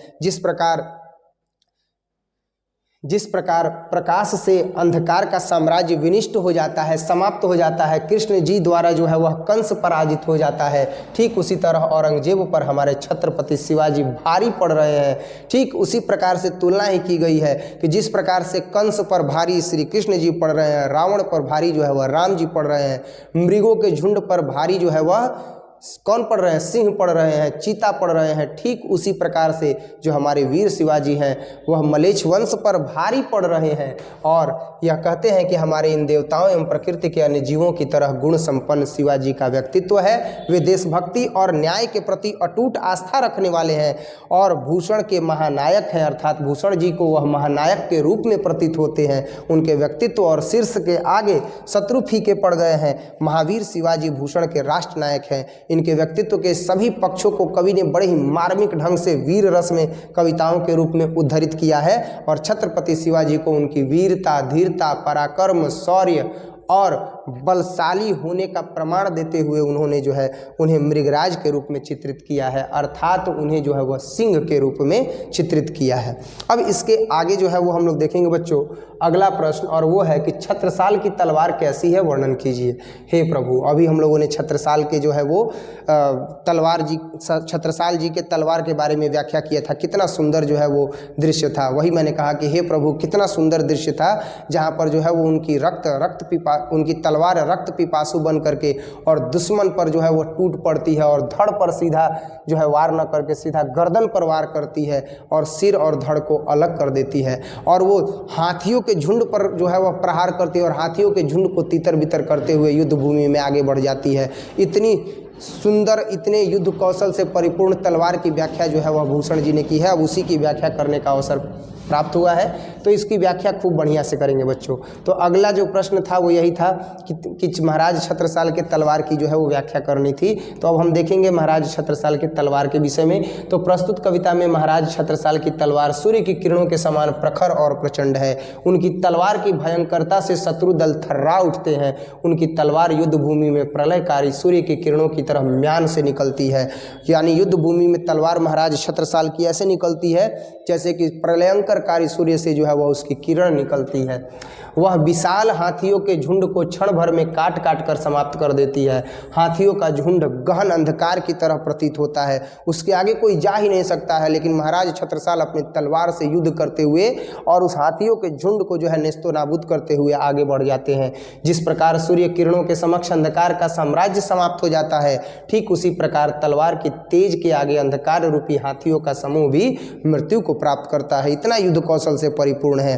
जिस प्रकार प्रकाश से अंधकार का साम्राज्य विनिष्ट हो जाता है, समाप्त हो जाता है, कृष्ण जी द्वारा जो है वह कंस पराजित हो जाता है, ठीक उसी तरह औरंगजेब पर हमारे छत्रपति शिवाजी भारी पड़ रहे हैं। ठीक उसी प्रकार से तुलना ही की गई है कि जिस प्रकार से कंस पर भारी श्री कृष्ण जी पड़ रहे हैं, रावण पर भारी जो है वह राम जी पड़ रहे हैं, मृगों के झुंड पर भारी जो है वह कौन पढ़ रहे हैं, सिंह पढ़ रहे हैं, चीता पढ़ रहे हैं। ठीक उसी प्रकार से जो हमारे वीर शिवाजी हैं वह मलेच्छ वंश पर भारी पड़ रहे हैं और यह कहते हैं कि हमारे इन देवताओं एवं प्रकृति के अन्य जीवों की तरह गुण संपन्न शिवाजी का व्यक्तित्व है। वे देशभक्ति और न्याय के प्रति अटूट आस्था रखने वाले हैं और भूषण के महानायक हैं अर्थात भूषण जी को वह महानायक के रूप में प्रतीत होते हैं। उनके व्यक्तित्व और शीर्ष के आगे शत्रु फीके पड़ गए हैं। महावीर शिवाजी भूषण के राष्ट्र नायक हैं। इनके व्यक्तित्व के सभी पक्षों को कवि ने बड़े ही मार्मिक ढंग से वीर रस में कविताओं के रूप में उद्धृत किया है और छत्रपति शिवाजी को उनकी वीरता, धीरता, पराक्रम, शौर्य और बलशाली होने का प्रमाण देते हुए उन्होंने जो है उन्हें मृगराज के रूप में चित्रित किया है अर्थात उन्हें जो है वह सिंह के रूप में चित्रित किया है। अब इसके आगे जो है वो हम लोग देखेंगे बच्चों अगला प्रश्न और वो है कि छत्रसाल की तलवार कैसी है, वर्णन कीजिए। हे प्रभु, अभी हम लोगों ने छत्रसाल के जो है वो छत्रसाल जी के तलवार के बारे में व्याख्या किया था। कितना सुंदर जो है वो दृश्य था। वही मैंने कहा कि हे प्रभु कितना सुंदर दृश्य था जहाँ पर जो है वो उनकी रक्त उनकी तलवार रक्त पिपासु बन करके और दुश्मन पर जो है वो टूट पड़ती है और धड़ पर सीधा जो है वार न करके सीधा गर्दन पर वार करती है और सिर और धड़ को अलग कर देती है। और वो हाथियों के झुंड पर जो है वह प्रहार करती है और हाथियों के झुंड को तितर बितर करते हुए युद्ध भूमि में आगे बढ़ जाती है। इतनी सुंदर, इतने युद्ध कौशल से परिपूर्ण तलवार की व्याख्या जो है वह भूषण जी ने की है। अब उसी की व्याख्या करने का अवसर प्राप्त हुआ है, तो इसकी व्याख्या खूब बढ़िया से करेंगे बच्चों। तो अगला जो प्रश्न था वो यही था कि महाराज छत्रसाल के तलवार की जो है वो व्याख्या करनी थी। तो अब हम देखेंगे महाराज छत्रसाल के तलवार के विषय में। तो प्रस्तुत कविता में महाराज छत्रसाल की तलवार सूर्य की किरणों के समान प्रखर और प्रचंड है। उनकी तलवार की भयंकरता से शत्रु दल थर्रा उठते हैं। उनकी तलवार युद्ध भूमि में प्रलयकारी सूर्य की किरणों की तरह म्यान से निकलती है। यानी युद्ध भूमि में तलवार महाराज छत्रसाल की ऐसे निकलती है जैसे कि प्रलयंकरकारी सूर्य से जो है वह उसकी किरण निकलती है। वह विशाल हाथियों के झुंड को क्षण भर में काट काट कर समाप्त कर देती है। हाथियों का झुंड गहन अंधकार की तरह प्रतीत होता है, उसके आगे कोई जा ही नहीं सकता है। लेकिन महाराज छत्रसाल अपनी तलवार से युद्ध करते हुए और उस हाथियों के झुंड को जो है नेस्तो नाबूद करते हुए आगे बढ़ जाते हैं। जिस प्रकार सूर्य किरणों के समक्ष अंधकार का साम्राज्य समाप्त हो जाता है, ठीक उसी प्रकार तलवार की तेज के आगे अंधकार रूपी हाथियों का समूह भी मृत्यु को प्राप्त करता है। इतना युद्ध कौशल से परिपूर्ण है।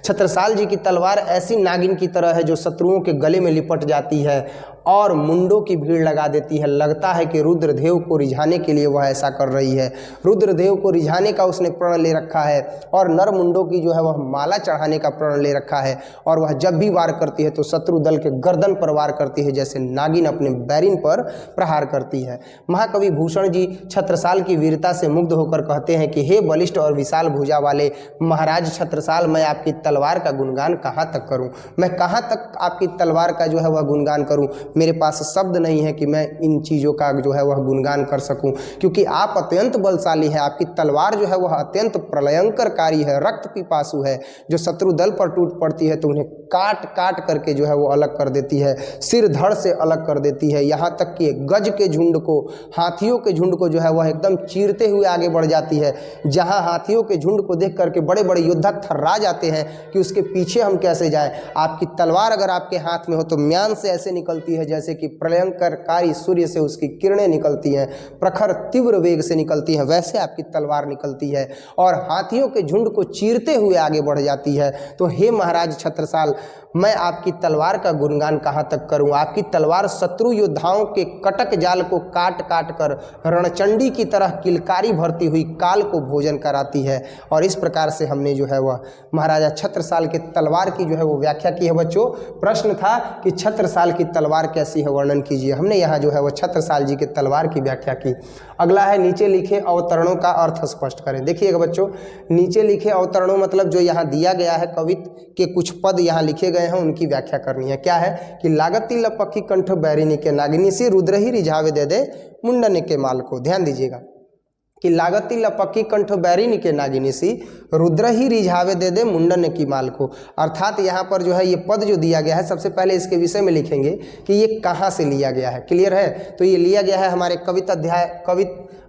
छत्रसाल जी की तलवार ऐसी नागिन की तरह है जो शत्रुओं के गले में लिपट जाती है और मुंडों की भीड़ लगा देती है। लगता है कि रुद्रदेव को रिझाने के लिए वह ऐसा कर रही है। रुद्रदेव को रिझाने का उसने प्रण ले रखा है और नर मुंडों की जो है वह माला चढ़ाने का प्रण ले रखा है। और वह जब भी वार करती है तो शत्रु दल के गर्दन पर वार करती है, जैसे नागिन अपने बैरिन पर प्रहार करती है। महाकवि भूषण जी छत्रसाल की वीरता से मुग्ध होकर कहते हैं कि हे बलिष्ठ और विशाल भुजा वाले महाराज छत्रसाल, मैं आपकी तलवार का गुणगान कहाँ तक करूँ, मैं कहाँ तक आपकी तलवार का जो है वह गुणगान करूँ। मेरे पास शब्द नहीं है कि मैं इन चीज़ों का जो है वह गुणगान कर सकूं, क्योंकि आप अत्यंत बलशाली हैं। आपकी तलवार जो है वह अत्यंत प्रलयंकरकारी है, रक्त पिपासु है, जो शत्रु दल पर टूट पड़ती है तो उन्हें काट काट करके जो है वो अलग कर देती है, सिर धड़ से अलग कर देती है। यहाँ तक कि गज के झुंड को, हाथियों के झुंड को जो है वह एकदम चीरते हुए आगे बढ़ जाती है। जहाँ हाथियों के झुंड को देख करके बड़े बड़े योद्धा थर्रा जाते हैं कि उसके पीछे हम कैसे जाएं। आपकी तलवार अगर आपके हाथ में हो तो म्यान से ऐसे निकलती है जैसे कि प्रलयंकरकारी सूर्य से उसकी किरणें निकलती हैं, प्रखर तीव्र वेग से निकलती हैं, वैसे आपकी तलवार निकलती है और हाथियों के झुंड को चीरते हुए आगे बढ़ जाती है। तो हे महाराज छत्रसाल, मैं आपकी तलवार का गुणगान कहाँ तक करूँ। आपकी तलवार शत्रु योद्धाओं के कटक जाल को काट काट कर रणचंडी की तरह किलकारी भरती हुई काल को भोजन कराती है। और इस प्रकार से हमने जो है वह महाराजा छत्रसाल के तलवार की जो है वो व्याख्या की है। बच्चों, प्रश्न था कि छत्रसाल की तलवार कैसी है, वर्णन कीजिए। हमने यहाँ जो है वह छत्रसाल जी के तलवार की व्याख्या की। अगला है नीचे लिखे अवतरणों का अर्थ स्पष्ट करें। देखिएगा बच्चों, नीचे लिखे अवतरणों मतलब जो यहाँ दिया गया है, कवित्व के कुछ पद यहाँ लिखे गए हैं, उनकी व्याख्या करनी है। क्या है कि लागती लपकी कंठ बैरिनी के नागिनी से रुद्र ही रिझावे दे दे मुंडन के माल को। ध्यान दीजिएगा कि लागती लपकी कंठ बैरिनी के नागिनी सी रुद्र ही रिझावे दे दे मुंडन की माल को। अर्थात यहाँ पर जो है ये पद जो दिया गया है, सबसे पहले इसके विषय में लिखेंगे कि ये कहाँ से लिया गया है। क्लियर है? तो ये लिया गया है हमारे कवित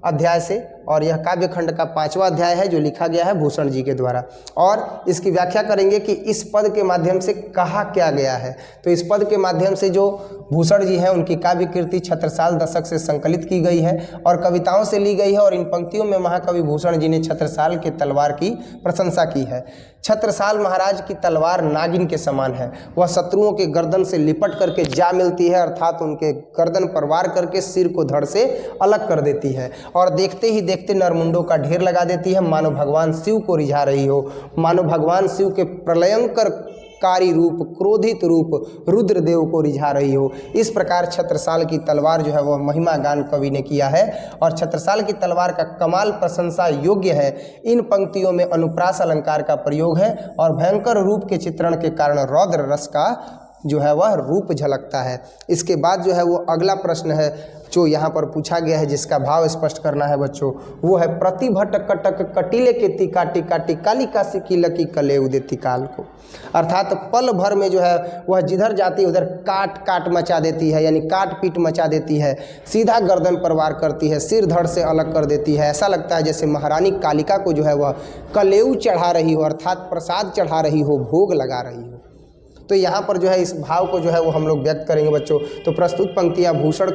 अध्याय से, और यह काव्य खंड का 5वां अध्याय है जो लिखा गया है भूषण जी के द्वारा। और इसकी व्याख्या करेंगे कि इस पद के माध्यम से कहा क्या गया है। तो इस पद के माध्यम से जो भूषण जी हैं उनकी काव्य कृति छत्रसाल दशक से संकलित की गई है और कविताओं से ली गई है। और इन पंक्तियों में महाकवि भूषण जी ने छत्रसाल के तलवार की प्रशंसा की है। छत्रसाल महाराज की तलवार नागिन के समान है। वह शत्रुओं के गर्दन से लिपट करके जा मिलती है, अर्थात उनके गर्दन पर वार करके सिर को धड़ से अलग कर देती है और देखते ही देखते नरमुंडों का ढेर लगा देती है, मानो भगवान शिव को रिझा रही हो, मानो भगवान शिव के प्रलयंकर कारी रूप, क्रोधित रूप रुद्रदेव को रिझा रही हो। इस प्रकार छत्रसाल की तलवार जो है वह महिमा गान कवि ने किया है और छत्रसाल की तलवार का कमाल प्रशंसा योग्य है। इन पंक्तियों में अनुप्रास अलंकार का प्रयोग है और भयंकर रूप के चित्रण के कारण रौद्र रस का जो है वह रूप झलकता है। इसके बाद जो है वो अगला प्रश्न है जो यहाँ पर पूछा गया है, जिसका भाव स्पष्ट करना है बच्चों। वो है प्रतिभट कटक कटिले के टिका टिका टिकाली का सिकिलकी कले उदेती काल को। अर्थात पल भर में जो है वह जिधर जाती है उधर काट काट मचा देती है, यानी काट पीट मचा देती है, सीधा गर्दन पर वार करती है, सिर धड़ से अलग कर देती है। ऐसा लगता है जैसे महारानी कालिका को जो है वह कलेऊ चढ़ा रही हो, अर्थात प्रसाद चढ़ा रही हो, भोग लगा रही हो। तो यहाँ पर जो है इस भाव को जो है वो हम लोग व्यक्त करेंगे बच्चों। तो प्रस्तुत पंक्तियाँ भूषण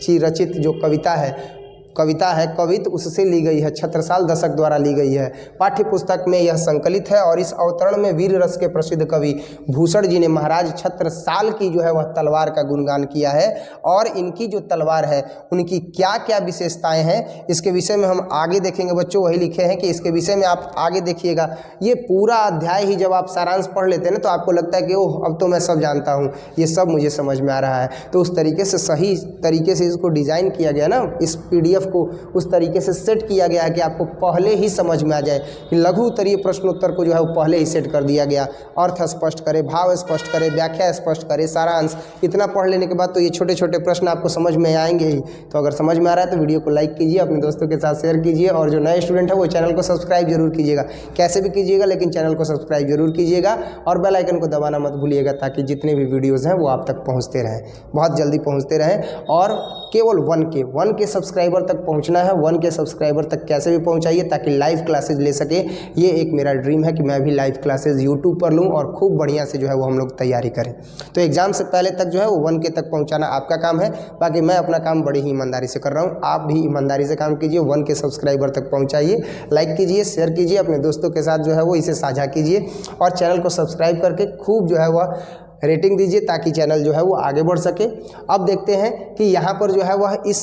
जी रचित जो कविता है कवित उससे ली गई है, छत्रसाल दशक द्वारा ली गई है। पाठ्य पुस्तक में यह संकलित है और इस अवतरण में वीर रस के प्रसिद्ध कवि भूषण जी ने महाराज छत्रसाल की जो है वह तलवार का गुणगान किया है और इनकी जो तलवार है उनकी क्या क्या विशेषताएं हैं इसके विषय में हम आगे देखेंगे बच्चों। वही लिखे हैं कि इसके विषय में आप आगे देखिएगा। ये पूरा अध्याय ही जब आप सारांश पढ़ लेते हैं ना तो आपको लगता है कि ओह अब तो मैं सब जानता हूँ, ये सब मुझे समझ में आ रहा है। तो उस तरीके से सही तरीके से इसको डिज़ाइन किया गया ना, इस PDF को उस तरीके से सेट किया गया है कि आपको पहले ही समझ में आ जाए कि लघु उत्तरीय प्रश्नोत्तर को जो है वो पहले ही सेट कर दिया गया। अर्थ स्पष्ट करे, भाव स्पष्ट करे, व्याख्या स्पष्ट करे, सारांश। इतना पढ़ लेने के बाद तो ये छोटे छोटे प्रश्न आपको समझ में आएंगे ही। तो अगर समझ में आ रहा है तो वीडियो को लाइक कीजिए, अपने दोस्तों के साथ शेयर कीजिए और जो नए स्टूडेंट है वो चैनल को सब्सक्राइब जरूर कीजिएगा। कैसे भी कीजिएगा लेकिन चैनल को सब्सक्राइब जरूर कीजिएगा और बेल आइकन को दबाना मत भूलिएगा ताकि जितने भी वीडियोज़ हैं वो आप तक पहुँचते रहें, बहुत जल्दी पहुँचते रहें। और केवल 1K सब्सक्राइबर तक पहुंचना है। 1K सब्सक्राइबर तक कैसे भी पहुंचाइए ताकि लाइव क्लासेज ले सके। ये एक मेरा ड्रीम है कि मैं भी लाइव क्लासेज यूट्यूब पर लूं और खूब बढ़िया से जो है वो हम लोग तैयारी करें। तो एग्जाम से पहले तक जो है वो 1K तक पहुंचाना आपका काम है। बाकी मैं अपना काम बड़ी ही ईमानदारी से कर रहा हूँ, आप भी ईमानदारी से काम कीजिए। 1K सब्सक्राइबर तक पहुँचाइए, लाइक कीजिए, शेयर कीजिए, अपने दोस्तों के साथ जो है वो इसे साझा कीजिए और चैनल को सब्सक्राइब करके खूब जो है वह रेटिंग दीजिए ताकि चैनल जो है वो आगे बढ़ सके। अब देखते हैं कि यहाँ पर जो है वह इस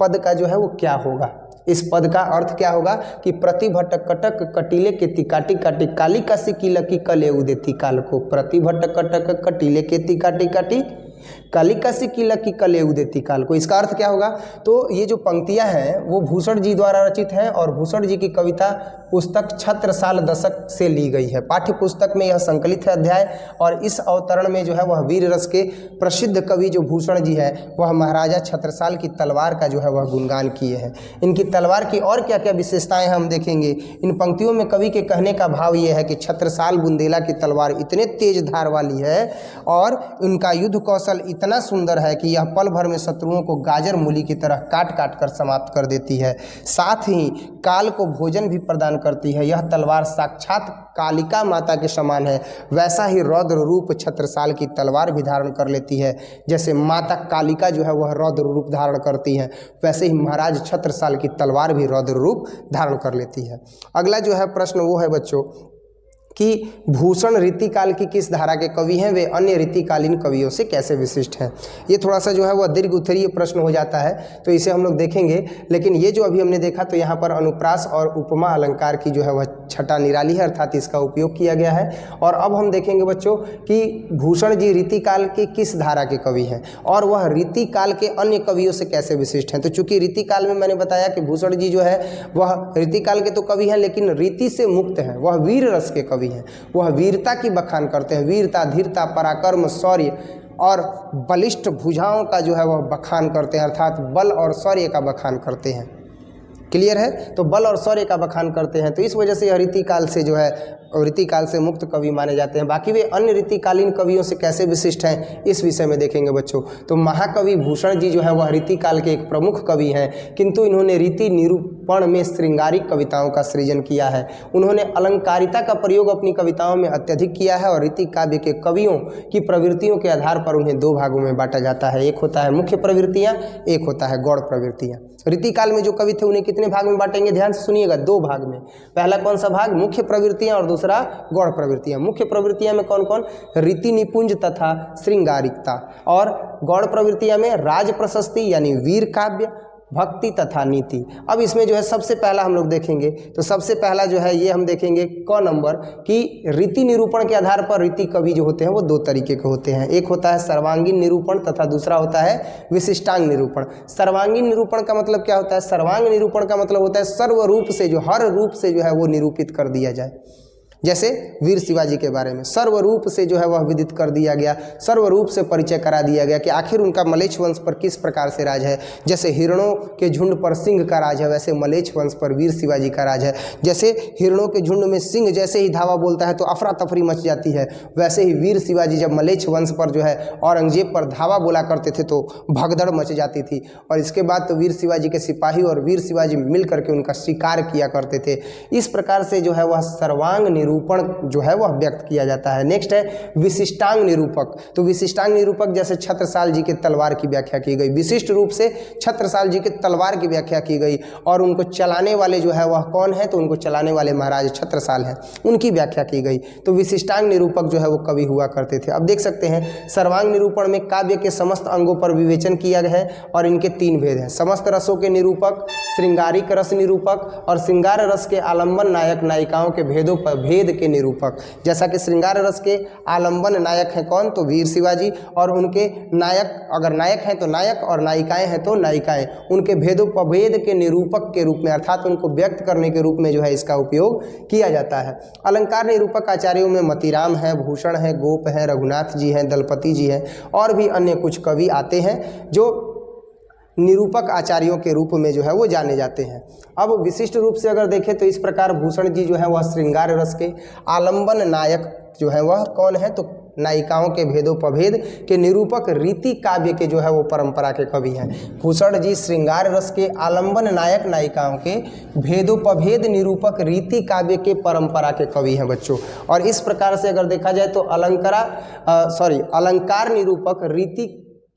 पद का जो है वो क्या होगा। इस पद का अर्थ क्या होगा कि प्रतिभटक कटक कटीले केती काटी काटी काली कासी की लकी कले उदेती काल को। प्रतिभटक कटक कटीले केती काटी काटी काली कासी की लकी कले उदेती काल को। इसका अर्थ क्या होगा? तो ये जो पंक्तियां हैं वो भूषण जी द्वारा रचित हैं और भूषण जी की कविता पुस्तक छत्रसाल दशक से ली गई है। पाठ्य पुस्तक में यह संकलित है अध्याय और इस अवतरण में जो है वह वीर रस के प्रसिद्ध कवि जो भूषण जी है वह महाराजा छत्रसाल की तलवार का जो है वह गुणगान किए हैं। इनकी तलवार की और क्या क्या विशेषताएं हम देखेंगे। इन पंक्तियों में कवि के कहने का भाव ये है कि छत्रसाल बुंदेला की तलवार इतने तेज धार वाली है और उनका युद्ध कौशल इतना सुंदर है कि यह पल भर में शत्रुओं को गाजर मूली की तरह काट काट कर समाप्त कर देती है। साथ ही काल को भोजन भी प्रदान करती है। यह तलवार साक्षात कालिका माता के समान है। वैसा ही रौद्र रूप छत्रसाल की तलवार भी धारण कर लेती है। जैसे माता कालिका जो है वह रौद्र रूप धारण करती है, वैसे ही महाराज छत्रसाल की तलवार भी रौद्र रूप धारण कर लेती है। अगला जो है प्रश्न वो है बच्चों कि भूषण रीतिकाल की किस धारा के कवि हैं, वे अन्य रीतिकालीन कवियों से कैसे विशिष्ट हैं। ये थोड़ा सा जो है वह दीर्घ उत्तरीय प्रश्न हो जाता है तो इसे हम लोग देखेंगे। लेकिन ये जो अभी हमने देखा तो यहाँ पर अनुप्रास और उपमा अलंकार की जो है वह छटा निराली है, अर्थात इसका उपयोग किया गया है। और अब हम देखेंगे बच्चों कि भूषण जी रीतिकाल के किस धारा के कवि हैं और वह रीतिकाल के अन्य कवियों से कैसे विशिष्ट हैं। तो चूंकि रीतिकाल में मैंने बताया कि भूषण जी जो है वह रीतिकाल के तो कवि हैं लेकिन रीति से मुक्त हैं, वह वीर रस के कवि हैं। वह वीरता की बखान करते हैं, वीरता, धीरता, पराक्रम, शौर्य और बलिष्ठ भुजाओं का जो है वह बखान करते हैं, अर्थात बल और शौर्य का बखान करते हैं। क्लियर है? तो बल और शौर्य का बखान करते हैं, तो इस वजह से यह रीतिकाल से जो है रीतिकाल से मुक्त कवि माने जाते हैं। बाकी वे अन्य रीतिकालीन कवियों से कैसे विशिष्ट हैं इस विषय में देखेंगे बच्चों। तो महाकवि भूषण जी जो है वह रीतिकाल के एक प्रमुख कवि हैं, किंतु इन्होंने रीति निरूपण में श्रृंगारिक कविताओं का सृजन किया है। उन्होंने अलंकारिता का प्रयोग अपनी कविताओं में अत्यधिक किया है और रीति काव्य के कवियों की प्रवृत्तियों के आधार पर उन्हें दो भागों में बांटा जाता है। एक होता है मुख्य प्रवृत्तियाँ, एक होता है गौड़ प्रवृत्तियाँ। रीतिकाल में जो कवि थे उन्हें कितने भाग में बांटेंगे, ध्यान से सुनिएगा, दो भाग में। पहला कौन सा भाग? मुख्य प्रवृत्तियां और दूसरा गौड़ प्रवृत्तियां। मुख्य प्रवृत्तियां में कौन कौन? रीति निपुंज तथा श्रृंगारिकता। और गौड़ प्रवृत्तियां में राज प्रशस्ति यानी वीर काव्य, भक्ति तथा नीति। अब इसमें जो है सबसे पहला हम लोग देखेंगे तो सबसे पहला जो है ये हम देखेंगे क नंबर कि रीति निरूपण के आधार पर रीति कवि जो होते हैं वो दो तरीके के होते हैं। एक होता है सर्वांगीण निरूपण तथा दूसरा होता है विशिष्टांग निरूपण। सर्वांगीण निरूपण का मतलब क्या होता है? सर्वांग निरूपण का मतलब होता है सर्व रूप से, जो हर रूप से जो है वो निरूपित कर दिया जाए। जैसे वीर शिवाजी के बारे में सर्व रूप से जो है वह विदित कर दिया गया, सर्व रूप से परिचय करा दिया गया कि आखिर उनका मलेच्छ वंश पर किस प्रकार से राज है। जैसे हिरणों के झुंड पर सिंह का राज है, वैसे मलेच्छ वंश पर वीर शिवाजी का राज है। जैसे हिरणों के झुंड में सिंह जैसे ही धावा बोलता है तो अफरा तफरी मच जाती है, वैसे ही वीर शिवाजी जब मलेच्छ वंश पर जो है औरंगजेब पर धावा बोला करते थे तो भगदड़ मच जाती थी। और इसके बाद तो वीर शिवाजी के सिपाही और वीर शिवाजी मिल करके उनका शिकार किया करते थे। इस प्रकार से जो है वह सर्वांग निरूपण जो है वह व्यक्त किया जाता है। नेक्स्ट है विशिष्टांग निरूपक। तो विशिष्टांग निरूपक जैसे छत्रसाल जी के तलवार की व्याख्या की गई, विशिष्ट रूप से छत्रसाल जी के तलवार की व्याख्या की गई और उनको चलाने वाले जो है वह कौन है, तो उनको चलाने वाले महाराज छत्रसाल हैं, उनकी व्याख्या की गई। तो विशिष्टांग निरूपक जो है वो कवि हुआ करते थे। अब देख सकते हैं सर्वांग निरूपण में काव्य के समस्त अंगों पर विवेचन किया गया है और इनके 3 भेद हैं, समस्त रसों के निरूपक, श्रृंगारिक रस निरूपक और श्रृंगार रस के आलंबन नायक नायिकाओं के भेदों पर भेद के निरूपक। जैसा कि श्रृंगार रस के आलंबन नायक हैं कौन, तो वीर शिवाजी, और उनके नायक अगर नायक हैं तो नायक और नायिकाएं हैं तो नायिकाएं, उनके भेदों पर भेद के निरूपक के रूप में अर्थात उनको व्यक्त करने के रूप में जो है इसका उपयोग किया जाता है। अलंकार निरूपक आचार्यों में मतीराम है, भूषण है, गोप है, रघुनाथ जी हैं, दलपति जी हैं और भी अन्य कुछ कवि आते हैं जो निरूपक आचार्यों के रूप में जो है वो जाने जाते हैं। अब विशिष्ट रूप से अगर देखें तो इस प्रकार भूषण जी जो है वह श्रृंगार रस के आलंबन नायक जो है वह कौन है, तो नायिकाओं के भेदोपभेद के निरूपक रीति काव्य के जो है वो परंपरा के कवि हैं। भूषण जी श्रृंगार रस के आलंबन नायक नायिकाओं के भेदोपभेद निरूपक रीति काव्य के परंपरा के कवि हैं बच्चों। और इस प्रकार से अगर देखा जाए तो अलंकार निरूपक रीति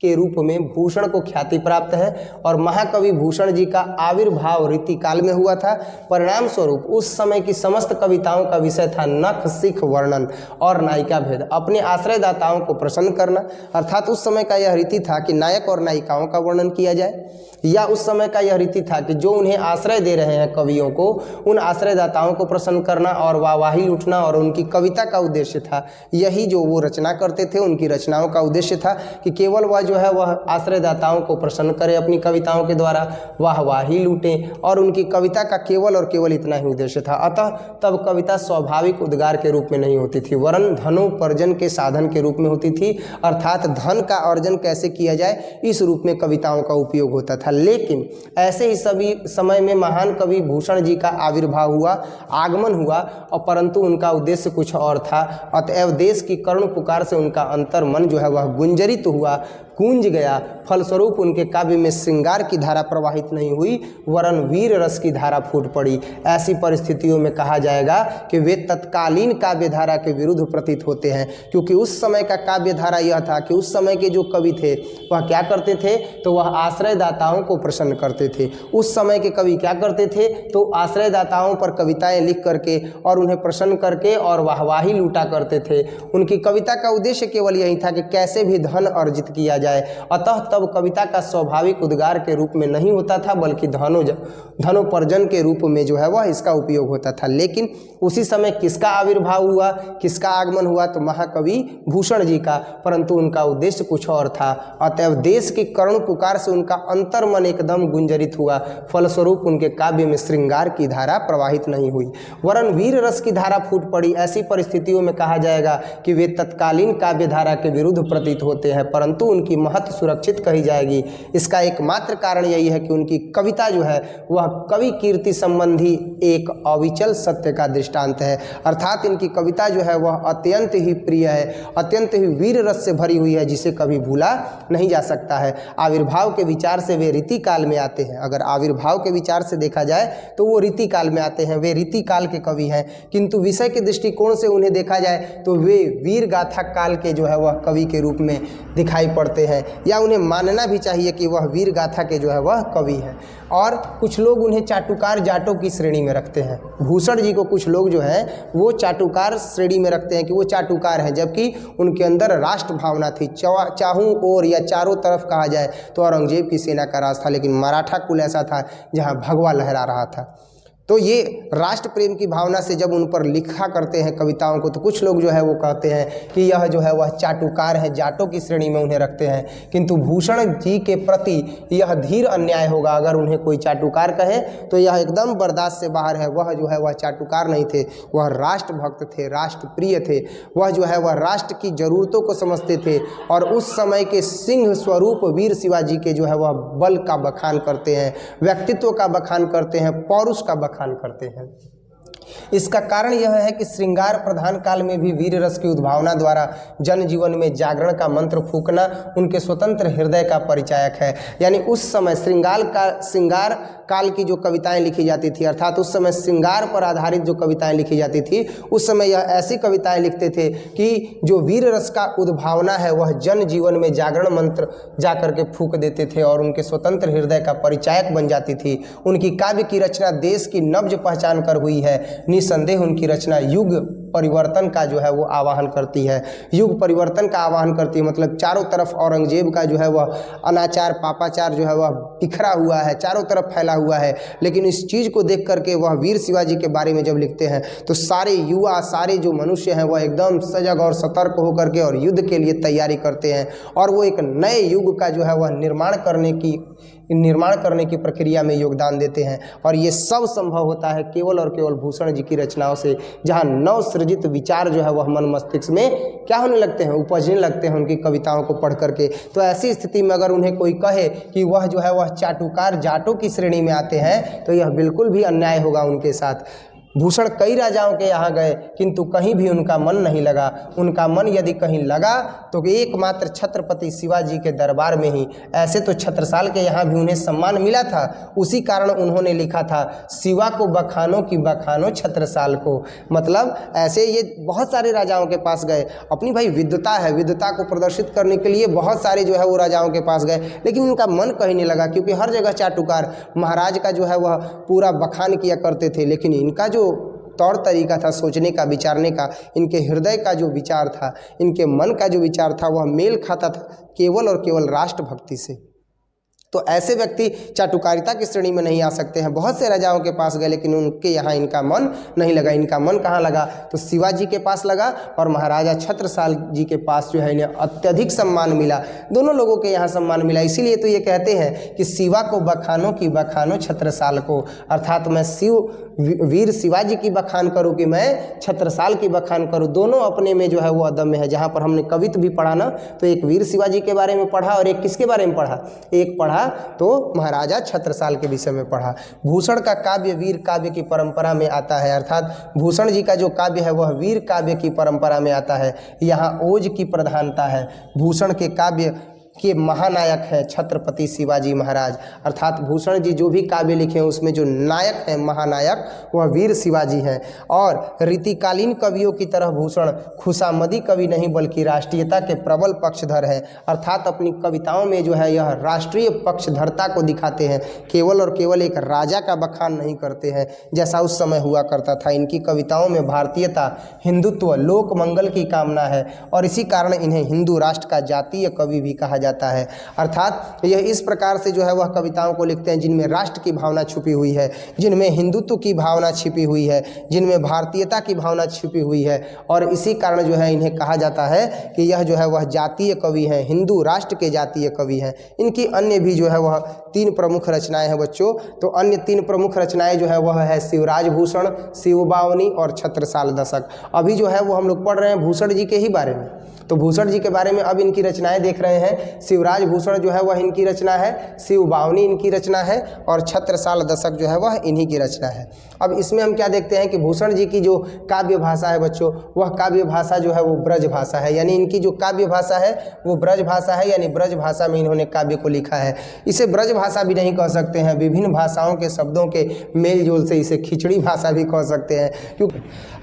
के रूप में भूषण को ख्याति प्राप्त है और महाकवि भूषण जी का आविर्भाव रीति काल में हुआ था। परिणाम स्वरूप उस समय की समस्त कविताओं का विषय था नख सिख वर्णन और नायिका भेद, अपने आश्रयदाताओं को प्रसन्न करना। अर्थात उस समय का यह रीति था कि नायक और नायिकाओं का वर्णन किया जाए, या उस समय का यह रीति था कि जो उन्हें आश्रय दे रहे हैं कवियों को, उन आश्रयदाताओं को प्रसन्न करना और वाहवाही लूटना, और उनकी कविता का उद्देश्य था यही जो वो रचना करते थे, उनकी रचनाओं का उद्देश्य था कि केवल वह जो है वह आश्रयदाताओं को प्रसन्न करे अपनी कविताओं के द्वारा, वाहवाही लूटें, और उनकी कविता का केवल और केवल इतना ही उद्देश्य था। अतः तब कविता स्वाभाविक उद्गार के रूप में नहीं होती थी, वरन धनोपार्जन के साधन के रूप में होती थी। अर्थात धन का अर्जन कैसे किया जाए इस रूप में कविताओं का उपयोग होता था। लेकिन ऐसे ही सभी समय में महान कवि भूषण जी का आविर्भाव हुआ, आगमन हुआ, और परंतु उनका उद्देश्य कुछ और था। अतएव देश की करुण पुकार से उनका अंतर मन जो है वह गुंजरित हुआ, गूंज गया। फलस्वरूप उनके काव्य में श्रृंगार की धारा प्रवाहित नहीं हुई, वरन वीर रस की धारा फूट पड़ी। ऐसी परिस्थितियों में कहा जाएगा कि वे तत्कालीन काव्य धारा के विरुद्ध प्रतीत होते हैं, क्योंकि उस समय का काव्य धारा यह था कि उस समय के जो कवि थे वह क्या करते थे, तो वह आश्रयदाताओं को प्रसन्न करते थे। उस समय के कवि क्या करते थे, तो आश्रयदाताओं पर कविताएं लिख करके और उन्हें प्रसन्न करके और वाहवाही लूटा करते थे। उनकी कविता का उद्देश्य केवल यही था कि कैसे भी धन अर्जित किया जाए। अतः तब कविता का स्वाभाविक उद्गार के रूप में नहीं होता था, बल्कि धनोपार्जन के रूप में जो है वह इसका उपयोग होता था। लेकिन उसी समय किसका आविर्भाव हुआ, किसका आगमन हुआ, तो महाकवि भूषण जी का, परंतु उनका उद्देश्य कुछ और था। अतएव देश की करुण पुकार से उनका अंतर्मन एकदम गुंजरित हुआ, फलस्वरूप उनके काव्य में श्रृंगार की धारा प्रवाहित नहीं हुई, वरन वीर रस की धारा फूट पड़ी। ऐसी परिस्थितियों में कहा जाएगा कि वे तत्कालीन काव्य धारा के विरुद्ध प्रतीत होते हैं, परंतु उनकी महत्व सुरक्षित कही जाएगी। इसका एकमात्र कारण यही है कि उनकी कविता जो है वह कवि कीर्ति संबंधी एक अविचल सत्य का दृष्टांत है। अर्थात इनकी कविता जो है वह अत्यंत ही प्रिय है, अत्यंत ही वीर रस से भरी हुई है, जिसे कभी भूला नहीं जा सकता है। आविर्भाव के विचार से वे रीति काल में आते हैं। अगर आविर्भाव के विचार से देखा जाए तो वो रीति काल में आते हैं, वे रीति काल के कवि हैं। किंतु विषय के दृष्टिकोण से उन्हें देखा जाए तो वे वीर गाथा काल के जो है वह कवि के रूप में दिखाई पड़ते हैं, या उन्हें मानना भी चाहिए कि वह वीर गाथा के जो है वह कवि हैं। और कुछ लोग उन्हें चाटुकार जाटों की श्रेणी में रखते हैं। भूषण जी को कुछ लोग जो है वो चाटुकार श्रेणी में रखते हैं कि वो चाटुकार हैं, जबकि उनके अंदर राष्ट्र भावना थी। चाहूँ और या चारों तरफ कहा जाए तो औरंगजेब की सेना का राज था, लेकिन मराठा कुल ऐसा था जहाँ भगवा लहरा रहा था। तो ये राष्ट्र प्रेम की भावना से जब उन पर लिखा करते हैं कविताओं को, तो कुछ लोग जो है वो कहते हैं कि यह जो है वह चाटुकार है, जाटों की श्रेणी में उन्हें रखते हैं। किंतु भूषण जी के प्रति यह धीर अन्याय होगा। अगर उन्हें कोई चाटुकार कहे तो यह एकदम बर्दाश्त से बाहर है। वह जो है वह चाटुकार नहीं थे, वह राष्ट्रभक्त थे, राष्ट्रप्रिय थे। वह जो है वह राष्ट्र की ज़रूरतों को समझते थे और उस समय के सिंह स्वरूप वीर शिवाजी के जो है वह बल का बखान करते हैं, व्यक्तित्व का बखान करते हैं, पौरुष का बखान करते हैं। इसका कारण यह है कि श्रृंगार प्रधान काल में भी वीर रस की उद्भावना द्वारा जनजीवन में जागरण का मंत्र फूंकना उनके स्वतंत्र हृदय का परिचायक है। यानी उस समय श्रृंगार काल की जो कविताएं लिखी जाती थी, अर्थात उस समय श्रृंगार पर आधारित जो कविताएं लिखी जाती थी, उस समय यह ऐसी कविताएं लिखते थे कि जो वीर रस का उद्भावना है वह जन जीवन में जागरण मंत्र जा करके फूंक देते थे और उनके स्वतंत्र हृदय का परिचायक बन जाती थी। उनकी काव्य की रचना देश की नब्ज पहचान कर हुई है। निसंदेह उनकी रचना युग परिवर्तन का जो है वो आवाहन करती है, युग परिवर्तन का आवाहन करती है। मतलब चारों तरफ औरंगजेब का जो है वह अनाचार पापाचार जो है वह बिखरा हुआ है, चारों तरफ फैला हुआ है, लेकिन इस चीज़ को देख करके वह वीर शिवाजी के बारे में जब लिखते हैं तो सारे युवा, सारे जो मनुष्य हैं वह एकदम सजग और सतर्क होकर के और युद्ध के लिए तैयारी करते हैं और वो एक नए युग का जो है वह निर्माण करने की प्रक्रिया में योगदान देते हैं। और ये सब संभव होता है केवल और केवल भूषण जी की रचनाओं से, जहाँ नव सृजित विचार जो है वह मन मस्तिष्क में क्या होने लगते हैं, उपजने लगते हैं उनकी कविताओं को पढ़ करके। तो ऐसी स्थिति में अगर उन्हें कोई कहे कि वह जो है वह चाटुकार जाटों की श्रेणी में आते हैं तो यह बिल्कुल भी अन्याय होगा उनके साथ। भूषण कई राजाओं के यहाँ गए किंतु कहीं भी उनका मन नहीं लगा। उनका मन यदि कहीं लगा तो एकमात्र छत्रपति शिवाजी के दरबार में ही। ऐसे तो छत्रसाल के यहाँ भी उन्हें सम्मान मिला था, उसी कारण उन्होंने लिखा था शिवा को बखानो की बखानो छत्रसाल को। मतलब ऐसे ये बहुत सारे राजाओं के पास गए, अपनी भाई विद्वता है, विद्वता को प्रदर्शित करने के लिए बहुत सारे जो है वो राजाओं के पास गए, लेकिन उनका मन कहीं नहीं लगा क्योंकि हर जगह चाटुकार महाराज का जो है वह पूरा बखान किया करते थे। लेकिन इनका जो तौर तरीका था सोचने का, विचारने का, इनके हृदय का जो विचार था, इनके मन का जो विचार था वह मेल खाता था केवल और केवल राष्ट्रभक्ति से। तो ऐसे व्यक्ति चाटुकारिता की श्रेणी में नहीं आ सकते हैं। बहुत से राजाओं के पास गए लेकिन उनके यहाँ इनका मन नहीं लगा। इनका मन कहाँ लगा तो शिवाजी के पास लगा और महाराजा छत्रसाल जी के पास जो है इन्हें अत्यधिक सम्मान मिला। दोनों लोगों के यहाँ सम्मान मिला। इसीलिए तो ये कहते हैं कि शिवा को बखानो की बखानो छत्रसाल को, अर्थात मैं वीर शिवाजी की बखान करूँ कि मैं छत्रसाल की बखान करूँ, दोनों अपने में जो है वो अदम्य है। जहाँ पर हमने कवित्व भी पढ़ा ना तो एक वीर शिवाजी के बारे में पढ़ा और एक किसके बारे में पढ़ा, एक पढ़ा तो महाराजा छत्रसाल के विषय में पढ़ा। भूषण का काव्य वीर काव्य की परंपरा में आता है, अर्थात भूषण जी का जो काव्य है वह वीर काव्य की परंपरा में आता है। यहाँ ओज की प्रधानता है। भूषण के काव्य के महानायक हैं छत्रपति शिवाजी महाराज, अर्थात भूषण जी जो भी काव्य लिखे हैं उसमें जो नायक हैं, महानायक, वह वीर शिवाजी हैं। और रीतिकालीन कवियों की तरह भूषण खुशामदी कवि नहीं बल्कि राष्ट्रीयता के प्रबल पक्षधर हैं, अर्थात अपनी कविताओं में जो है यह राष्ट्रीय पक्षधरता को दिखाते हैं, केवल और केवल एक राजा का बखान नहीं करते हैं जैसा उस समय हुआ करता था। इनकी कविताओं में भारतीयता, हिंदुत्व, लोक मंगल की कामना है और इसी कारण इन्हें हिंदू राष्ट्र का जातीय कवि भी कहा जाता है। अर्थात यह इस प्रकार से जो है वह कविताओं को लिखते हैं जिनमें राष्ट्र की भावना छुपी हुई है, जिनमें हिंदुत्व की भावना छिपी हुई है, जिनमें भारतीयता की भावना छिपी हुई है और इसी कारण जो है इन्हें कहा जाता है कि यह जो है वह जातीय कवि हैं, हिंदू राष्ट्र के जातीय कवि हैं। इनकी अन्य भी जो है वह 3 प्रमुख रचनाएं हैं बच्चों। तो अन्य 3 प्रमुख रचनाएं जो है वह है शिवराज भूषण, शिवबावनी और छत्रसाल दशक। अभी जो है वो हम लोग पढ़ रहे हैं भूषण जी के ही बारे में, तो भूषण जी के बारे में अब इनकी रचनाएं देख रहे हैं। शिवराज भूषण जो है वह इनकी रचना है, शिवबावनी इनकी रचना है और छत्रसाल दशक जो है वह इन्हीं की रचना है। अब इसमें हम क्या देखते हैं कि भूषण जी की जो काव्य भाषा है बच्चों, वह काव्य भाषा जो है वो ब्रज भाषा है, यानी इनकी जो काव्य भाषा है वो ब्रज भाषा है, यानी ब्रज भाषा में इन्होंने काव्य को लिखा है। इसे ब्रज भाषा भी नहीं कह सकते हैं, विभिन्न भाषाओं के शब्दों के मेल जोल से इसे खिचड़ी भाषा भी कह सकते हैं। क्यों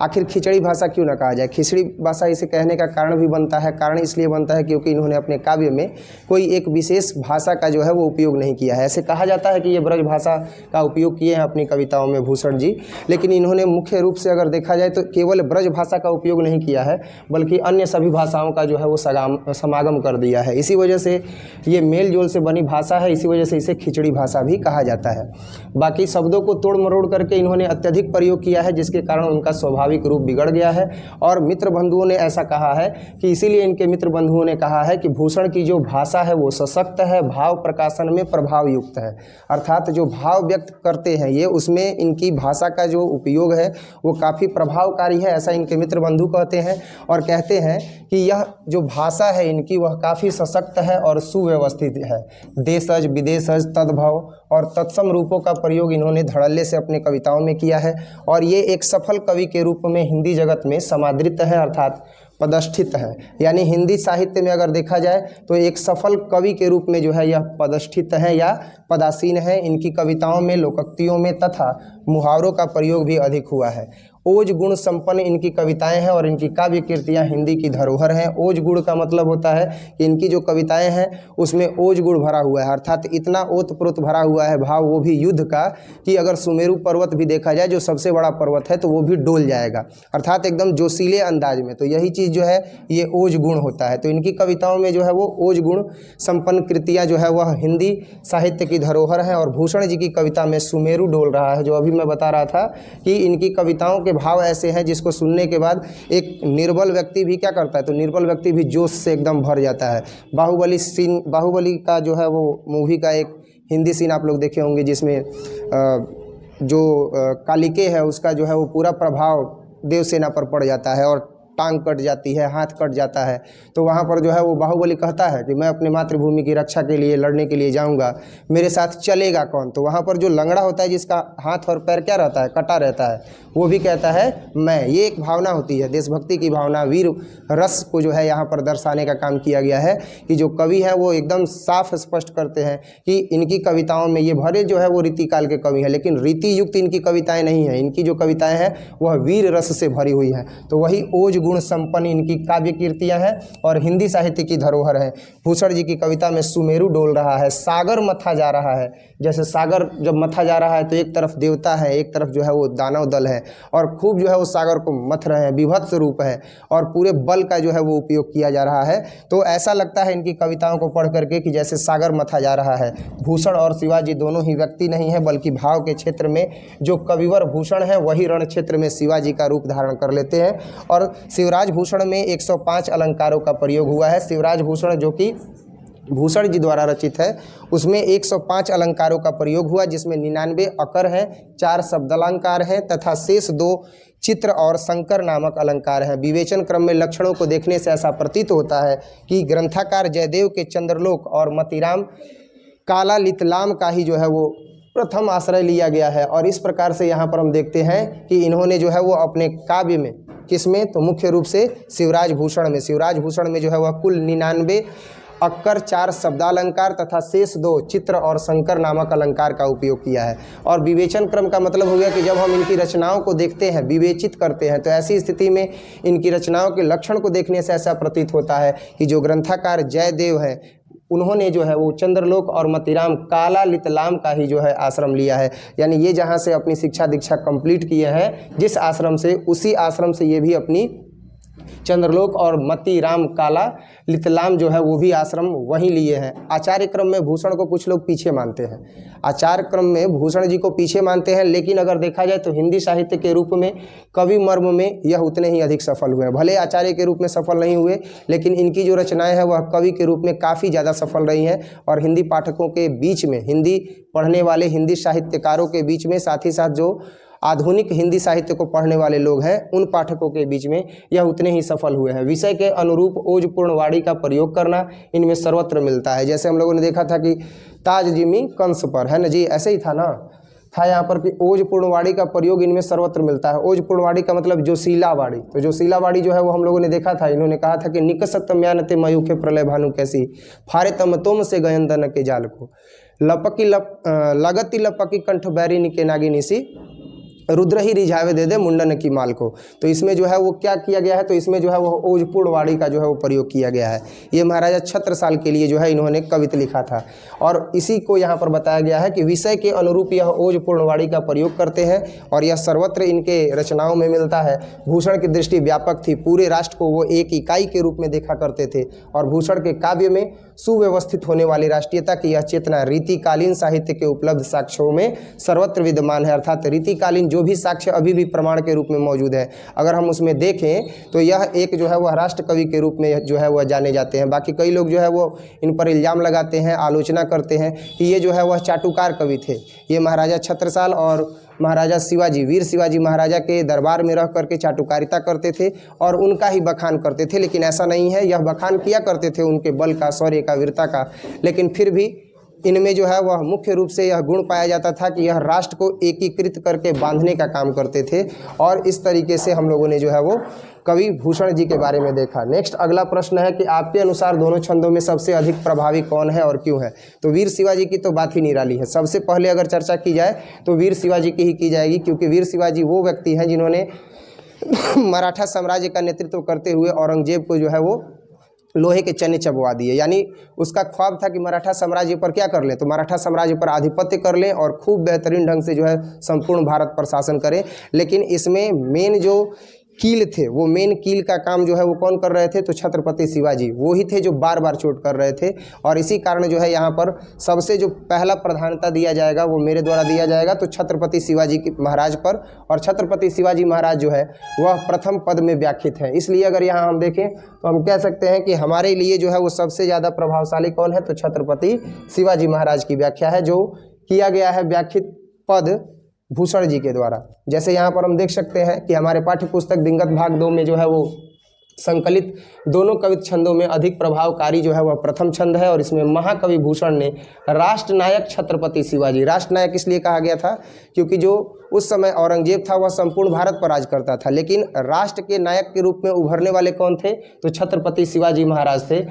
आखिर खिचड़ी भाषा क्यों ना कहा जाए? खिचड़ी भाषा इसे कहने का कारण भी बनता है, कारण इसलिए बनता है क्योंकि इन्होंने अपने काव्य में कोई एक विशेष भाषा का जो है वो उपयोग नहीं किया है। ऐसे कहा जाता है कि ये ब्रज भाषा का उपयोग किए हैं अपनी कविताओं में भूषण जी, लेकिन इन्होंने मुख्य रूप से अगर देखा जाए तो केवल ब्रज भाषा का उपयोग नहीं किया है बल्कि अन्य सभी भाषाओं का जो है वो समागम कर दिया है। इसी वजह से ये मेल जोल से बनी भाषा है, इसी वजह से इसे खिचड़ी भाषा भी कहा जाता है। बाकी शब्दों को तोड़ मरोड़ करके इन्होंने अत्यधिक प्रयोग किया है जिसके कारण उनका स्वाभाविक रूप बिगड़ गया है। और मित्र बंधुओं ने ऐसा कहा है कि इसीलिए इनके मित्र बंधुओं ने कहा है कि भूषण की जो भाषा है वो सशक्त है, भाव प्रकाशन में प्रभाव युक्त है, अर्थात जो भाव व्यक्त करते हैं ये उसमें इनकी भाषा का जो उपयोग है वो काफ़ी प्रभावकारी है, ऐसा इनके मित्र बंधु कहते हैं। और कहते हैं कि यह जो भाषा है इनकी वह काफ़ी सशक्त है और सुव्यवस्थित है। देशज विदेशज तद्भव और तत्सम रूपों का प्रयोग इन्होंने धड़ल्ले से अपने कविताओं में किया है और ये एक सफल कवि के रूप में हिंदी जगत में समादृत है, अर्थात पदस्थित है। यानी हिंदी साहित्य में अगर देखा जाए तो एक सफल कवि के रूप में जो है यह पदस्थित है या पदासीन है। इनकी कविताओं में, लोकोक्तियों में तथा मुहावरों का प्रयोग भी अधिक हुआ है। ओज गुण संपन्न इनकी कविताएं हैं और इनकी काव्य कृतियां हिंदी की धरोहर हैं। ओज गुण का मतलब होता है कि इनकी जो कविताएं हैं उसमें ओज गुण भरा हुआ है, अर्थात इतना ओतप्रोत भरा हुआ है भाव, वो भी युद्ध का, कि अगर सुमेरु पर्वत भी देखा जाए जो सबसे बड़ा पर्वत है तो वो भी डोल जाएगा, अर्थात एकदम जोशीले अंदाज में। तो यही चीज़ जो है ये ओज गुण होता है। तो इनकी कविताओं में जो है वो ओज गुण संपन्न कृतियाँ जो है वह हिंदी साहित्य की धरोहर है। और भूषण जी की कविता में सुमेरु डोल रहा है, जो अभी मैं बता रहा था कि इनकी कविताओं के भाव ऐसे हैं जिसको सुनने के बाद एक निर्बल व्यक्ति भी क्या करता है, तो निर्बल व्यक्ति भी जोश से एकदम भर जाता है। बाहुबली का जो है वो मूवी का एक हिंदी सीन आप लोग देखे होंगे जिसमें जो कालिके है उसका जो है वो पूरा प्रभाव देवसेना पर पड़ जाता है और टांग कट जाती है, हाथ कट जाता है। तो वहाँ पर जो है वो बाहुबली कहता है कि मैं अपनी मातृभूमि की रक्षा के लिए लड़ने के लिए जाऊँगा, मेरे साथ चलेगा कौन। तो वहाँ पर जो लंगड़ा होता है जिसका हाथ और पैर क्या रहता है, कटा रहता है, वो भी कहता है मैं। ये एक भावना होती है, देशभक्ति की भावना, वीर रस को जो है यहाँ पर दर्शाने का काम किया गया है कि जो कवि हैं वो एकदम साफ स्पष्ट करते हैं कि इनकी कविताओं में ये भले जो है वो रीतिकाल के कवि हैं, लेकिन रीति युक्त इनकी कविताएँ नहीं हैं। इनकी जो कविताएँ हैं वह वीर रस से भरी हुई हैं। तो वही ओज गुण संपन्न इनकी काव्य कीर्तियां हैं और हिंदी साहित्य की धरोहर है। भूषण जी की कविता में सुमेरु डोल रहा है, सागर मथा जा रहा है। जैसे सागर जब मथा जा रहा है तो एक तरफ देवता है, एक तरफ जो है वो दानव दल है और खूब जो है वो सागर को मथ रहे हैं, विभत्स रूप है और पूरे बल का जो है वो उपयोग किया जा रहा है। तो ऐसा लगता है इनकी कविताओं को पढ़ करके कि जैसे सागर मथा जा रहा है। भूषण और शिवाजी दोनों ही व्यक्ति नहीं है, बल्कि भाव के क्षेत्र में जो कविवर भूषण है वही रण क्षेत्र में शिवाजी का रूप धारण कर लेते हैं। और शिवराज भूषण में 105 अलंकारों का प्रयोग हुआ है। शिवराज भूषण जो कि भूषण जी द्वारा रचित है उसमें 105 अलंकारों का प्रयोग हुआ, जिसमें 99 अकर हैं, 4 शब्दालंकार हैं तथा शेष 2 चित्र और संकर नामक अलंकार हैं। विवेचन क्रम में लक्षणों को देखने से ऐसा प्रतीत होता है कि ग्रंथकार जयदेव के चंद्रलोक और मतीराम काला लितलाम का ही जो है वो प्रथम आश्रय लिया गया है। और इस प्रकार से यहाँ पर हम देखते हैं कि इन्होंने जो है वो अपने काव्य में, किसमें, तो मुख्य रूप से शिवराज भूषण में जो है वह कुल 99 अक्कर, 4 शब्दालंकार तथा शेष 2 चित्र और संकर नामक अलंकार का उपयोग किया है। और विवेचन क्रम का मतलब हो गया कि जब हम इनकी रचनाओं को देखते हैं, विवेचित करते हैं, तो ऐसी स्थिति में इनकी रचनाओं के लक्षण को देखने से ऐसा प्रतीत होता है कि जो ग्रंथकार जयदेव हैं उन्होंने जो है वो चंद्रलोक और मतीराम काला लितलाम का ही जो है आश्रम लिया है। यानी ये जहाँ से अपनी शिक्षा दीक्षा कंप्लीट किए हैं, जिस आश्रम से, उसी आश्रम से ये भी अपनी चंद्रलोक और मतीराम काला लितलाम जो है वो भी आश्रम वहीं लिए हैं। आचार्य क्रम में भूषण को कुछ लोग पीछे मानते हैं, आचार्य क्रम में भूषण जी को पीछे मानते हैं, लेकिन अगर देखा जाए तो हिंदी साहित्य के रूप में, कवि मर्म में यह उतने ही अधिक सफल हुए हैं। भले आचार्य के रूप में सफल नहीं हुए, लेकिन इनकी जो रचनाएं हैं वह कवि के रूप में काफ़ी ज़्यादा सफल रही हैं और हिंदी पाठकों के बीच में, हिंदी पढ़ने वाले हिंदी साहित्यकारों के बीच में, साथ ही साथ जो आधुनिक हिंदी साहित्य को पढ़ने वाले लोग हैं उन पाठकों के बीच में यह उतने ही सफल हुए हैं। विषय के अनुरूप ओजपूर्ण वाणी का प्रयोग करना इनमें सर्वत्र मिलता है। जैसे हम लोगों ने देखा था कि ताज जिमी कंस पर, है ना जी, ऐसे ही था ना, था यहाँ पर कि ओजपूर्ण वाणी का प्रयोग इनमें सर्वत्र मिलता है। ओजपूर्ण वाणी का मतलब जोशीला वाणी। तो जोशीला वाणी जो है वो हम लोगों ने देखा था, इन्होंने कहा था कि निकसतम्यानते मयू के प्रलय भानु कैसी फारे तम से गयंदन के जाल को लगती लपकी कंठ बैरिनी के नागिनी सी रुद्र ही रिझावे दे दे मुंडन की माल को। तो इसमें जो है वो क्या किया गया है, तो इसमें जो है वो ओजपूर्ण वाणी का जो है वो प्रयोग किया गया है। ये महाराजा छत्रसाल के लिए जो है इन्होंने कविता लिखा था और इसी को यहाँ पर बताया गया है कि विषय के अनुरूप यह ओजपूर्ण वाणी का प्रयोग करते हैं और यह सर्वत्र इनके रचनाओं में मिलता है। भूषण की दृष्टि व्यापक थी, पूरे राष्ट्र को वो एक इकाई के रूप में देखा करते थे और भूषण के काव्य में सुव्यवस्थित होने वाली राष्ट्रीयता की यह चेतना रीतिकालीन साहित्य के उपलब्ध साक्ष्यों में सर्वत्र विद्यमान है। अर्थात रीतिकालीन जो भी साक्ष्य अभी भी प्रमाण के रूप में मौजूद है, अगर हम उसमें देखें तो यह एक जो है वह राष्ट्र कवि के रूप में जो है वह जाने जाते हैं। बाकी कई लोग जो है वो इन पर इल्ज़ाम लगाते हैं, आलोचना करते हैं कि ये जो है वह चाटुकार कवि थे। ये महाराजा छत्रसाल और महाराजा शिवाजी, वीर शिवाजी महाराजा के दरबार में रह करके चाटुकारिता करते थे और उनका ही बखान करते थे, लेकिन ऐसा नहीं है। यह बखान किया करते थे उनके बल का, शौर्य का, वीरता का, लेकिन फिर भी इनमें जो है वह मुख्य रूप से यह गुण पाया जाता था कि यह राष्ट्र को एकीकृत करके बांधने का काम करते थे और इस तरीके से हम लोगों ने जो है वो कवि भूषण जी के बारे में देखा। नेक्स्ट अगला प्रश्न है कि आपके अनुसार दोनों छंदों में सबसे अधिक प्रभावी कौन है और क्यों है। तो वीर शिवाजी की तो बात ही निराली है। सबसे पहले अगर चर्चा की जाए तो वीर शिवाजी की ही की जाएगी, क्योंकि वीर शिवाजी वो व्यक्ति हैं जिन्होंने मराठा साम्राज्य का नेतृत्व करते हुए औरंगजेब को जो है वो लोहे के चने चबवा दिए। यानी उसका ख्वाब था कि मराठा साम्राज्य पर क्या कर लें, तो मराठा साम्राज्य पर आधिपत्य कर लें और खूब बेहतरीन ढंग से जो है संपूर्ण भारत पर शासन करें। लेकिन इसमें मेन जो कील थे, वो मेन कील का काम जो है वो कौन कर रहे थे, तो छत्रपति शिवाजी वो ही थे जो बार बार चोट कर रहे थे। और इसी कारण जो है यहाँ पर सबसे जो पहला प्राधान्यता दिया जाएगा वो मेरे द्वारा दिया जाएगा तो छत्रपति शिवाजी की महाराज पर। और छत्रपति शिवाजी महाराज जो है वह प्रथम पद में व्याख्यित है। इसलिए अगर यहाँ हम देखें तो हम कह सकते हैं कि हमारे लिए जो है वो सबसे ज़्यादा प्रभावशाली कौन है, तो छत्रपति शिवाजी महाराज की व्याख्या है जो किया गया है व्याख्यित पद भूषण जी के द्वारा। जैसे यहाँ पर हम देख सकते हैं कि हमारे पाठ्य पुस्तक दिनगत भाग 2 में जो है वो संकलित दोनों कवित छंदों में अधिक प्रभावकारी जो है वह प्रथम छंद है। और इसमें महाकवि भूषण ने राष्ट्रनायक छत्रपति शिवाजी, राष्ट्रनायक इसलिए कहा गया था क्योंकि जो उस समय औरंगजेब था वह संपूर्ण भारत पर राज करता था, लेकिन राष्ट्र के नायक के रूप में उभरने वाले कौन थे, तो छत्रपति शिवाजी महाराज थे।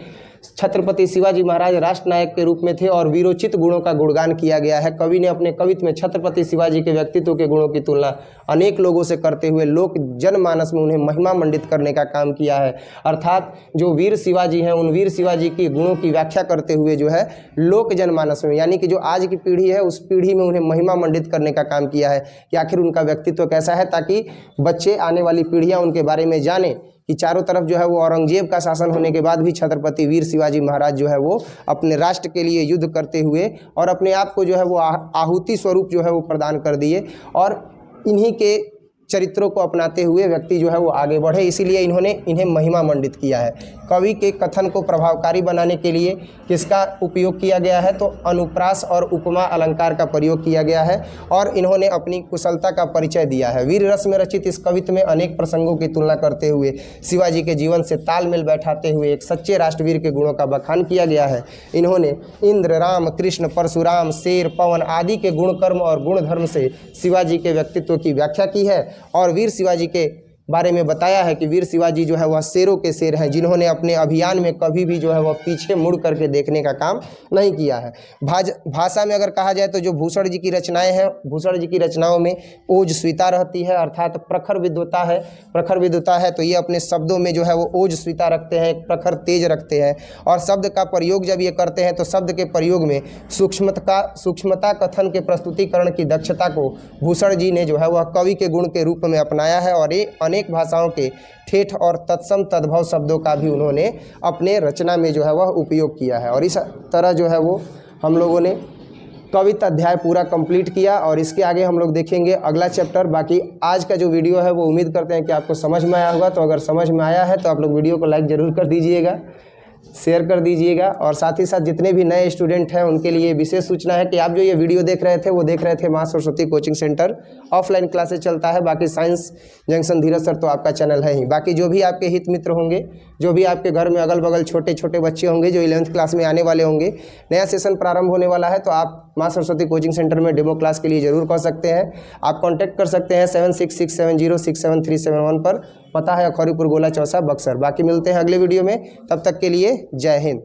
छत्रपति शिवाजी महाराज राष्ट्र नायक के रूप में थे और वीरोचित गुणों का गुणगान किया गया है। कवि ने अपने कवित्व में छत्रपति शिवाजी के व्यक्तित्व के गुणों की तुलना अनेक लोगों से करते हुए लोक जनमानस में उन्हें महिमा मंडित करने का काम किया है। अर्थात जो वीर शिवाजी हैं उन वीर शिवाजी के गुणों की व्याख्या करते हुए जो है लोक जनमानस में, यानी कि जो आज की पीढ़ी है उस पीढ़ी में उन्हें महिमा मंडित करने का काम किया है कि आखिर उनका व्यक्तित्व कैसा है, ताकि बच्चे आने वाली पीढ़ियाँ उनके बारे में जाने कि चारों तरफ जो है वो औरंगजेब का शासन होने के बाद भी छत्रपति वीर शिवाजी महाराज जो है वो अपने राष्ट्र के लिए युद्ध करते हुए और अपने आप को जो है वो आहुति स्वरूप जो है वो प्रदान कर दिए। और इन्हीं के चरित्रों को अपनाते हुए व्यक्ति जो है वो आगे बढ़े, इसीलिए इन्होंने इन्हें महिमा मंडित किया है। कवि के कथन को प्रभावकारी बनाने के लिए किसका उपयोग किया गया है, तो अनुप्रास और उपमा अलंकार का प्रयोग किया गया है और इन्होंने अपनी कुशलता का परिचय दिया है। वीर रस में रचित इस कवित्व में अनेक प्रसंगों की तुलना करते हुए शिवाजी के जीवन से तालमेल बैठाते हुए एक सच्चे राष्ट्रवीर के गुणों का बखान किया गया है। इन्होंने इंद्र, राम, कृष्ण, परशुराम, शेर, पवन आदि के गुण कर्म और गुण धर्म से शिवाजी के व्यक्तित्व की व्याख्या की है और वीर शिवाजी के बारे में बताया है कि वीर शिवाजी जो है वह शेरों के शेर हैं, जिन्होंने अपने अभियान में कभी भी जो है वह पीछे मुड़ करके देखने का काम नहीं किया है। भाषा में अगर कहा जाए तो जो भूषण जी की रचनाएं हैं, भूषण जी की रचनाओं में ओजस्विता रहती है, अर्थात प्रखर विद्वता है। प्रखर विद्वता है तो ये अपने शब्दों में जो है वो ओजस्विता रखते हैं, प्रखर तेज रखते हैं और शब्द का प्रयोग जब ये करते हैं तो शब्द के प्रयोग में सूक्ष्मता कथन के प्रस्तुतिकरण की दक्षता को भूषण जी ने जो है वह कवि के गुण के रूप में अपनाया है और ये अनेक भाषाओं के ठेठ और तत्सम तद्भव शब्दों का भी उन्होंने अपने रचना में जो है वह उपयोग किया है। और इस तरह जो है वो हम लोगों ने कविता अध्याय पूरा कंप्लीट किया और इसके आगे हम लोग देखेंगे अगला चैप्टर। बाकी आज का जो वीडियो है वो उम्मीद करते हैं कि आपको समझ में आया होगा। तो अगर समझ में आया है तो आप लोग वीडियो को लाइक ज़रूर कर दीजिएगा, शेयर कर दीजिएगा और साथ ही साथ जितने भी नए स्टूडेंट हैं उनके लिए विशेष सूचना है कि आप जो ये वीडियो देख रहे थे वो देख रहे थे माँ Saraswati coaching centre. Offline classes चलता है, बाकी साइंस जंक्शन धीरज सर तो आपका चैनल है ही। बाकी जो भी आपके हित मित्र होंगे, जो भी आपके घर में अगल बगल छोटे छोटे बच्चे होंगे जो 11th क्लास में आने वाले होंगे, नया सेशन प्रारंभ होने वाला है तो आप माँ सरस्वती कोचिंग सेंटर में डेमो क्लास के लिए ज़रूर कर सकते हैं। आप कॉन्टैक्ट कर सकते हैं 7667067371 पर। पता है अखौरीपुर गोला चौसा बक्सर। बाकी मिलते हैं अगले वीडियो में, तब तक के लिए जय हिंद।